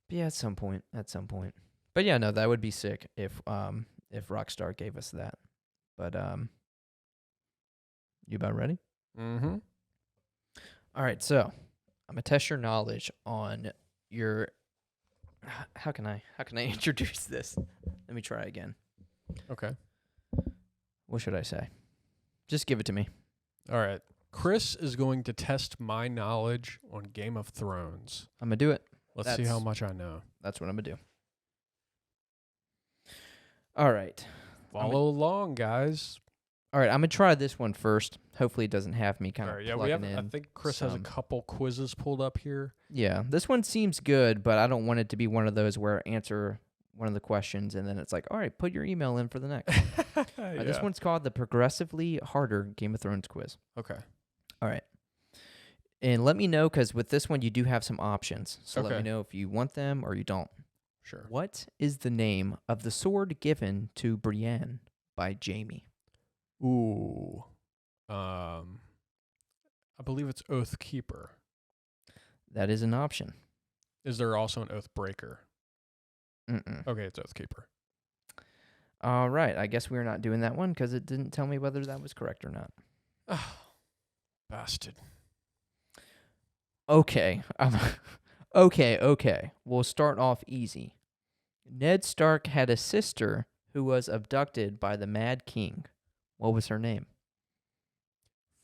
But yeah, at some point. But yeah, no, that would be sick if Rockstar gave us that. But you about ready? Mm-hmm. All right, so I'm gonna test your knowledge on your. How can I introduce this? Let me try again. Okay. What should I say? Just give it to me. All right. Chris is going to test my knowledge on Game of Thrones. I'm gonna do it. Let's see how much I know. That's what I'm gonna do. All right. Follow along, guys. All right, I'm gonna try this one first. Hopefully, it doesn't have me kind All of right, yeah, plugging we have. in. I think Chris has a some- couple quizzes pulled up here. Yeah, this one seems good, but I don't want it to be one of those where I answer one of the questions and then it's like, all right, put your email in for the next. All right, this one's called the Progressively Harder Game of Thrones Quiz. Okay. All right. And let me know, because with this one, you do have some options. So let me Okay. know if you want them or you don't. Sure. What is the name of the sword given to Brienne by Jaime? Ooh. I believe it's Oathkeeper. That is an option. Is there also an Oathbreaker? Mm-mm. Okay, it's Oathkeeper. All right. I guess we're not doing that one because it didn't tell me whether that was correct or not. Oh, bastard. Okay. Okay. We'll start off easy. Ned Stark had a sister who was abducted by the Mad King. What was her name?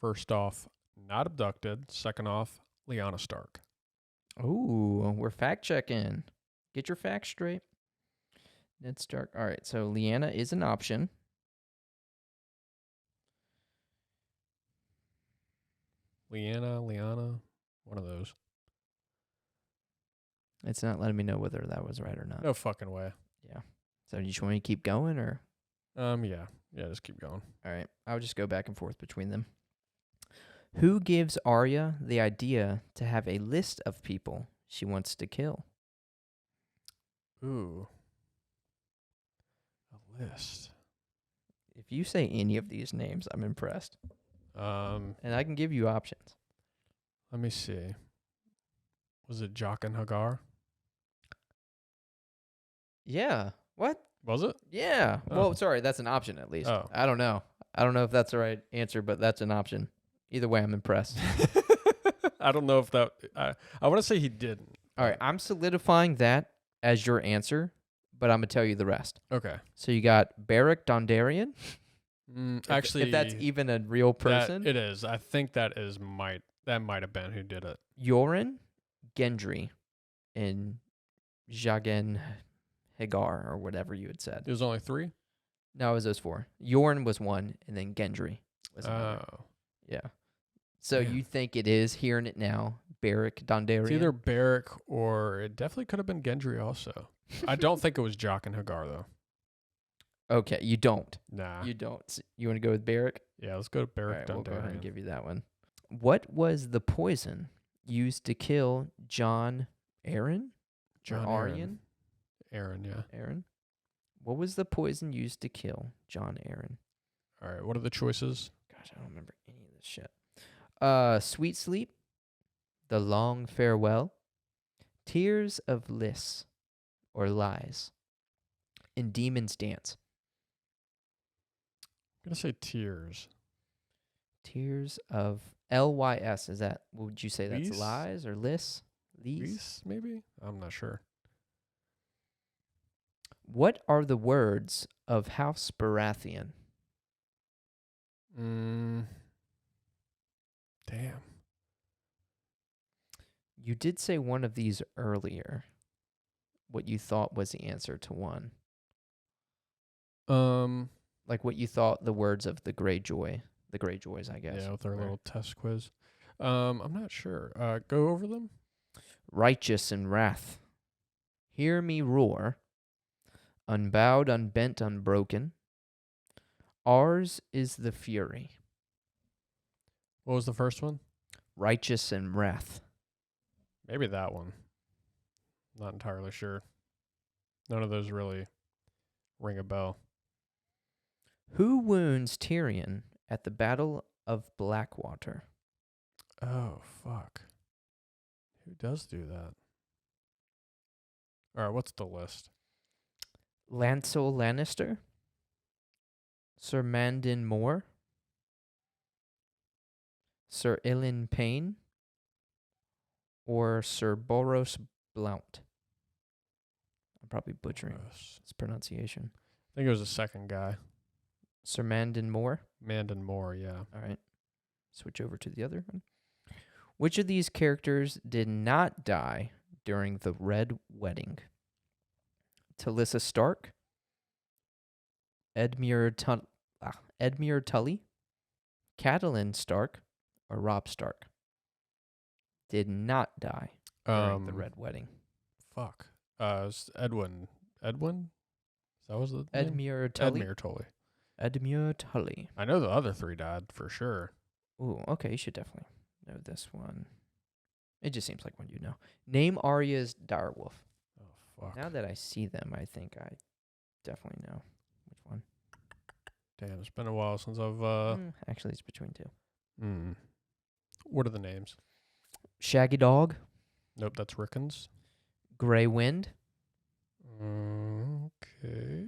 First off, not abducted. Second off, Lyanna Stark. Ooh, we're fact checking. Get your facts straight. Ned Stark. All right, so Lyanna is an option. Lyanna, one of those. It's not letting me know whether that was right or not. No fucking way. So you just want me to keep going, or? Yeah, just keep going. All right, I'll just go back and forth between them. Who gives Arya the idea to have a list of people she wants to kill? Ooh. A list. If you say any of these names, I'm impressed. And I can give you options. Let me see. Was it Jock and Hagar? Yeah. What? Was it? Yeah. Oh. Well, sorry, that's an option at least. Oh. I don't know. I don't know if that's the right answer, but that's an option. Either way, I'm impressed. I don't know if that. I want to say he didn't. All right, I'm solidifying that as your answer, but I'm gonna tell you the rest. Okay. So you got Beric Dondarrion. Actually, if that's even a real person, it is. I think that might have been who did it. Yoren, Gendry, and Jagen Hagar, or whatever you had said. It was only 3. No, it was those 4. Yoren was one, and then Gendry was another. Oh, Yeah. So Damn. you think it is, hearing it now, Beric Dondarrion? it's either Beric or it definitely could have been Gendry also. I don't think it was Jock and Hagar though. Okay, you don't. Nah. You don't. You want to go with Beric? Yeah, let's go to All Beric right, we'll go ahead and Dondarrion. give you that one. What was the poison used to kill John Arryn? John or Arryn. Arryn? Aaron, yeah. Arryn? What was the poison used to kill John Arryn? All right, what are the choices? Gosh, I don't remember any of this shit. Sweet Sleep, The Long Farewell, Tears of Lys, or Lies, and Demon's Dance. I'm going to say Tears. Tears of Lys. Is that, would you say that's Lys? Lies or Lys? Reese, maybe? I'm not sure. What are the words of House Baratheon? Damn. You did say one of these earlier. What you thought was the answer to one. Like what you thought the words of the Greyjoys, I guess. Yeah, with our were. little test quiz. I'm not sure. Go over them. Righteous and wrath. Hear me roar. Unbowed, unbent, unbroken. Ours is the fury. What was the first one? Righteous and Wrath. Maybe that one. Not entirely sure. None of those really ring a bell. Who wounds Tyrion at the Battle of Blackwater? Oh, fuck. Who does do that? All right, what's the list? Lancel Lannister, Sir Mandon Moore, Sir Ilyn Payne, or Sir Boros Blount? I'm probably butchering his pronunciation. I think it was the second guy. Sir Mandon Moore? Mandon Moore, yeah. All right. Switch over to the other one. Which of these characters did not die during the Red Wedding? Talissa Stark, Edmure Tully, Catelyn Stark, or Robb Stark did not die during the Red Wedding. Fuck. It's Edwin. Edwin? That was the name? Edmure Tully. Edmure Tully. Edmure Tully. I know the other three died for sure. Ooh, okay, you should definitely know this one. It just seems like one you know. Name Arya's direwolf. Oh, fuck. Now that I see them, I think I definitely know which one. Damn, it's been a while since I've... Actually, it's between two. What are the names? Shaggy Dog, Nope, that's Rickons. Grey Wind. Okay.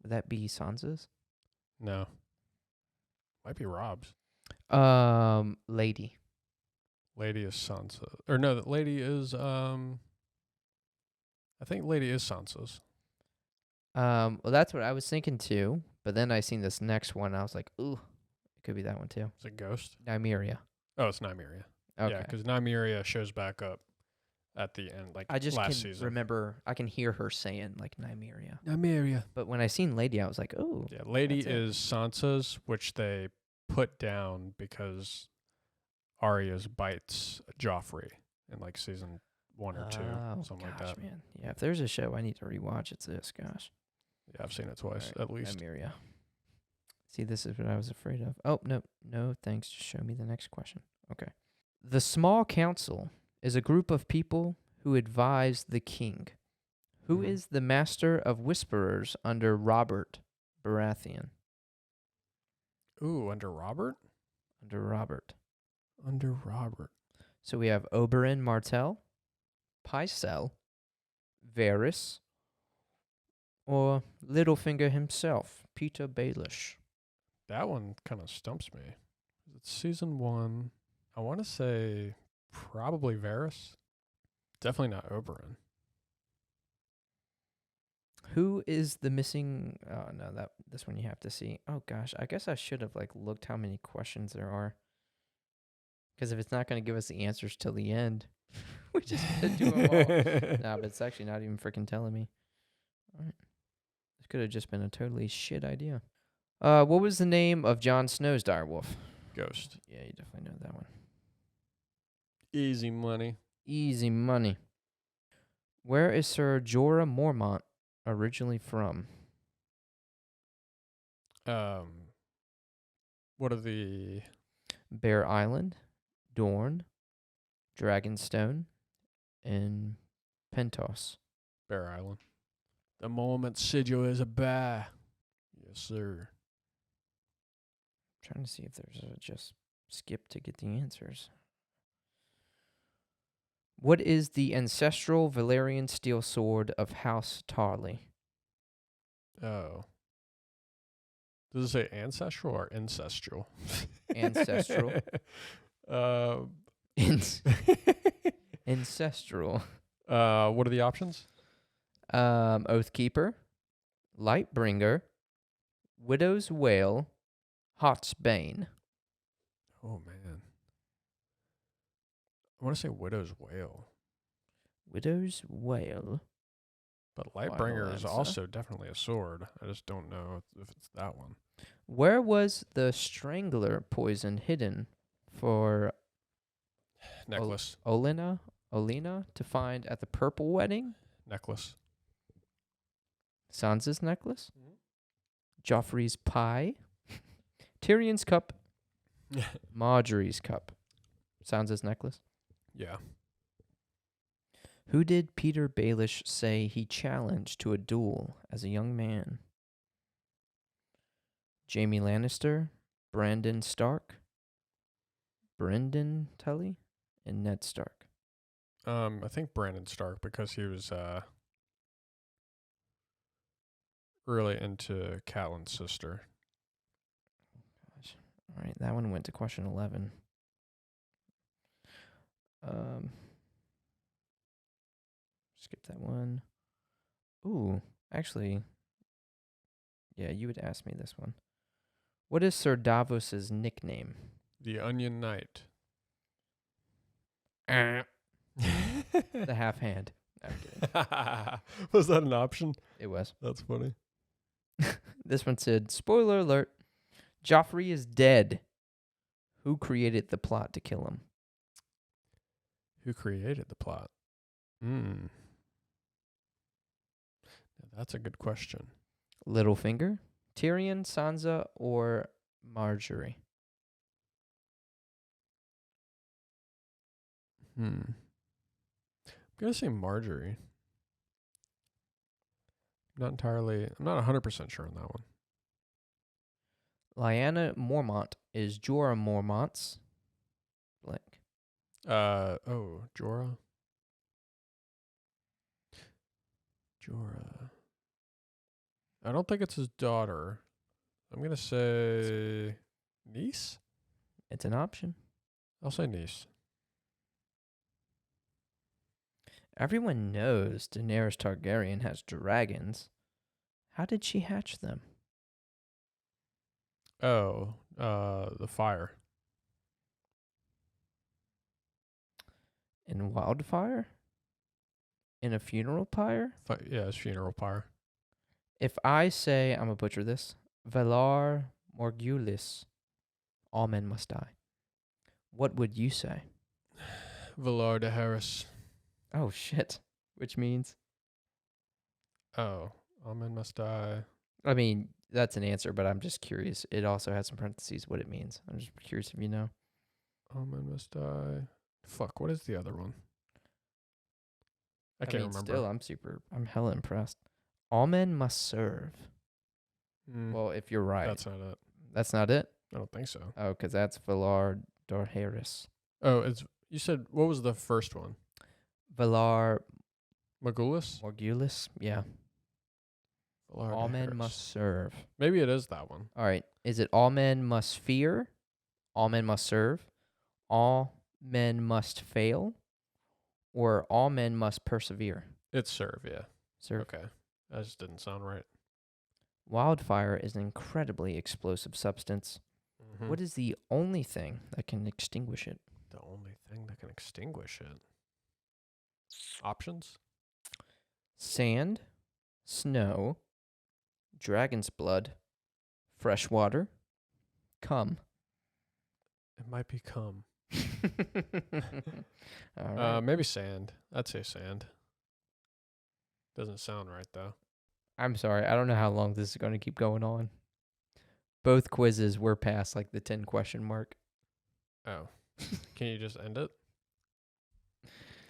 Would that be Sansa's? No. Might be Rob's. Lady. Lady is Sansa. Or no, that lady is I think Lady is Sansa's. Well, that's what I was thinking too. But then I seen this next one. And I was like, ooh, it could be that one too. Is it Ghost? Nymeria. Oh, it's Nymeria. Okay. Yeah, because Nymeria shows back up at the end, like I just last can season. remember. I can hear her saying like Nymeria. Nymeria. But when I seen Lady, I was like, oh. Yeah, Lady that's it. is Sansa's, which they put down because Arya's bites Joffrey in like season 1 or 2, something like that. Man. Yeah, if there's a show I need to rewatch, it's this. Gosh. Yeah, I've seen it twice All right, at least. Nymeria. See, this is what I was afraid of. Oh, no, thanks. Just show me the next question. Okay. The Small Council is a group of people who advise the king. Who is the Master of Whisperers under Robert Baratheon? Ooh, under Robert? Under Robert. Under Robert. So we have Oberyn Martell, Pycelle, Varys, or Littlefinger himself, Peter Baelish. That one kind of stumps me. It's season 1. I want to say probably Varys. Definitely not Oberyn. Who is the missing? Oh no, this one you have to see. Oh gosh, I guess I should have like looked how many questions there are. Because if it's not going to give us the answers till the end, we just gotta do them all. Nah, but it's actually not even freaking telling me. All right, this could have just been a totally shit idea. What was the name of Jon Snow's direwolf? Ghost. Yeah, you definitely know that one. Easy money. Easy money. Where is Sir Jorah Mormont originally from? What are the... Bear Island, Dorne, Dragonstone, and Pentos. Bear Island. The moment Sigil is a bear. Yes, sir. Trying to see if there's a just skip to get the answers. What is the ancestral Valyrian steel sword of House Tarly? Oh. Does it say ancestral or ancestral? Ancestral. Ancestral. What are the options? Oathkeeper, Lightbringer, Widow's Wail, Hot's Bane. Oh, man. I want to say Widow's Wail. Widow's Wail. But Lightbringer is Lancer. also definitely a sword. I just don't know if it's that one. Where was the Strangler poison hidden for Necklace. Olenna to find at the Purple Wedding? Necklace. Sansa's necklace? Joffrey's pie? Tyrion's cup? Marjorie's cup? Sansa's necklace. Yeah. Who did Peter Baelish say he challenged to a duel as a young man? Jaime Lannister, Brandon Stark, Brendan Tully, and Ned Stark. I think Brandon Stark, because he was really into Catelyn's sister. Gosh. All right, that one went to question 11. Skip that one. Ooh, actually, yeah, you would ask me this one. What is Sir Davos's nickname? The Onion Knight. The half hand. No, I'm kidding. Was that an option? It was. That's funny. This one said, spoiler alert, Joffrey is dead. Who created the plot to kill him? Who created the plot? That's a good question. Littlefinger, Tyrion, Sansa, or Marjorie? I'm going to say Marjorie. I'm not 100% sure on that one. Lyanna Mormont is Jorah Mormont's blank. Jorah. Jorah. I don't think it's his daughter. I'm going to say niece? It's an option. I'll say niece. Everyone knows Daenerys Targaryen has dragons. How did she hatch them? Oh, the fire. In wildfire? In a funeral pyre? Yeah, it's funeral pyre. If I say, I'm going to butcher this, Valar Morghulis, all men must die, what would you say? Valar de Harris. Oh, shit. Which means? Oh, all men must die. I mean, that's an answer, but I'm just curious. It also has some parentheses what it means. I'm just curious if you know. All men must die. Fuck, what is the other one? I can't remember. Still, I'm hella impressed. All men must serve. Well, if you're right. That's not it. That's not it? I don't think so. Oh, because that's Valar Dohaeris. Oh, you said, what was the first one? Valar Morghulis? Yeah. Valar All de men Harris. must serve. Maybe it is that one. All right. Is it all men must fear? All men must serve? All men must fail? Or all men must persevere? It's serve, yeah. Serve. Okay. That just didn't sound right. Wildfire is an incredibly explosive substance. Mm-hmm. What is the only thing that can extinguish it? The only thing that can extinguish it? Options? Sand, snow, dragon's blood, fresh water, cum. It might be cum. All right. Maybe sand. I'd say sand. Doesn't sound right, though. I'm sorry. I don't know how long this is going to keep going on. Both quizzes were past like the 10 question mark. Oh. Can you just end it?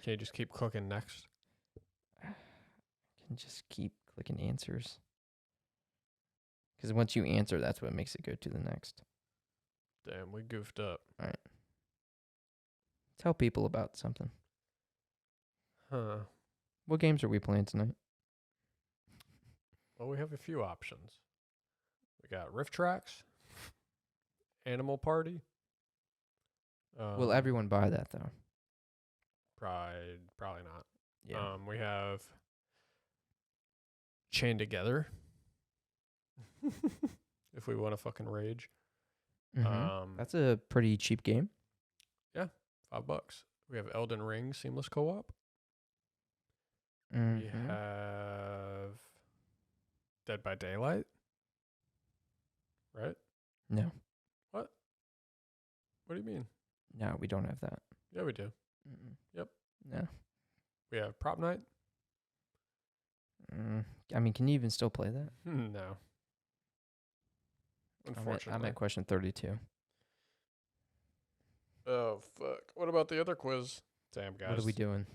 Can you just keep clicking next? I can just keep clicking answers. Because once you answer, that's what makes it go to the next. Damn, we goofed up. All right. Tell people about something. Huh. What games are we playing tonight? Well, we have a few options. We got Rift Tracks, Animal Party. Will everyone buy that, though? Probably not. Yeah. We have Chained Together. If we want to fucking rage. That's a pretty cheap game. Yeah, $5. We have Elden Ring Seamless Co-op. We have Dead by Daylight. Right? No. What? What do you mean? No, we don't have that. Yeah, we do. Yep. No. We have Prop Night. I mean, can you even still play that? No. Unfortunately. I'm at question 32. Oh, fuck. What about the other quiz? Damn, guys. What are we doing?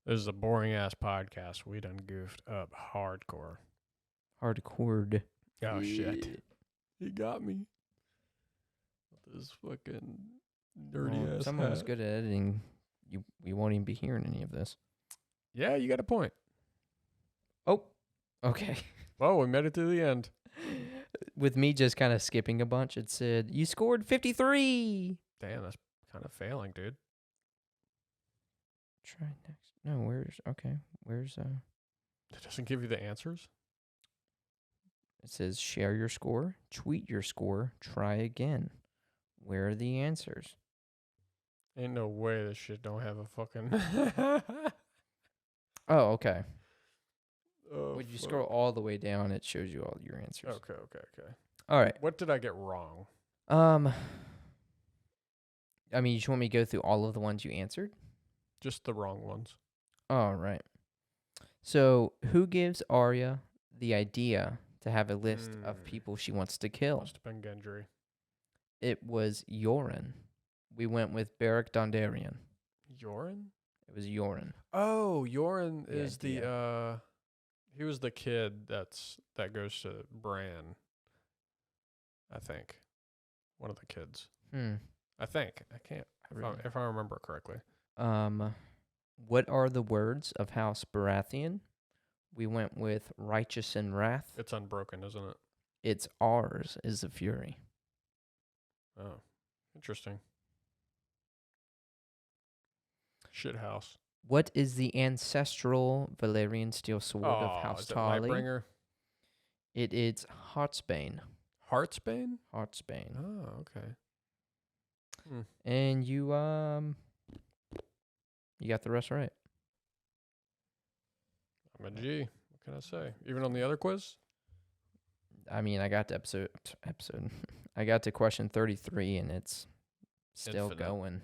This is a boring-ass podcast. We done goofed up hardcore. Hardcore. Oh, shit. He got me. This fucking dirty Well, if ass someone was hat. good at editing, we won't even be hearing any of this. Yeah, you got a point. Oh, okay. Well, we made it to the end. With me just kind of skipping a bunch, it said, you scored 53. Damn, that's kind of failing, dude. Try next. No, where's It doesn't give you the answers? it says share your score, tweet your score, try again. Where are the answers? Ain't no way this shit don't have a fucking... Oh, okay. Oh, When you fuck. scroll all the way down, it shows you all your answers. Okay. All right. What did I get wrong? I mean, you just want me to go through all of the ones you answered? Just the wrong ones. All right. So, who gives Arya the idea to have a list of people she wants to kill? Must have been Gendry. It was Yoren. We went with Beric Dondarrion. Yoren? It was Yoren. Oh, Yoren The is the he was the kid that goes to Bran. I think. One of the kids. I think. I can't if I remember correctly. What are the words of House Baratheon? We went with righteous and wrath. It's unbroken, isn't it? It's ours is the fury. Oh. Interesting. Shithouse. What is the ancestral Valyrian steel sword of Oh, House is it Tarly? Lightbringer? It is Heartsbane. Heartsbane? Heartsbane. Oh, okay. And you got the rest right. I'm a G. What can I say? Even on the other quiz? I mean, I got to episode. I got to question 33, and it's still Infinite. going.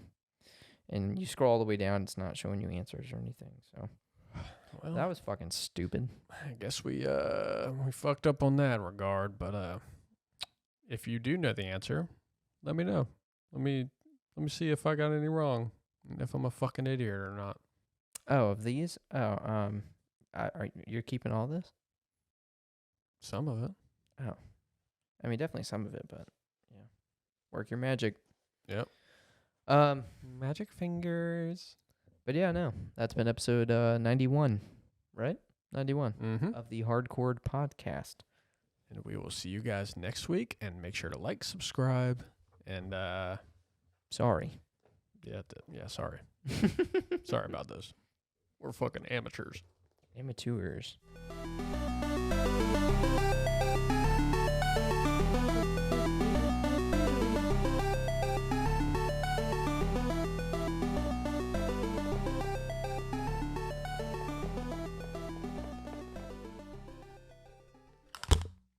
And you scroll all the way down, it's not showing you answers or anything. So Well, that was fucking stupid. I guess we fucked up on that regard, but if you do know the answer, let me know. Let me see if I got any wrong, and if I'm a fucking idiot or not. Oh, of these? You're keeping all this? Some of it. Oh, I mean, definitely some of it, but yeah, work your magic. Yep. Magic fingers. But yeah, no, that's been episode 91, right? 91 Mm-hmm. of the Hardcore Podcast. And we will see you guys next week. And make sure to like, subscribe, and Sorry. Sorry. Sorry about this. We're fucking amateurs. Amateurs.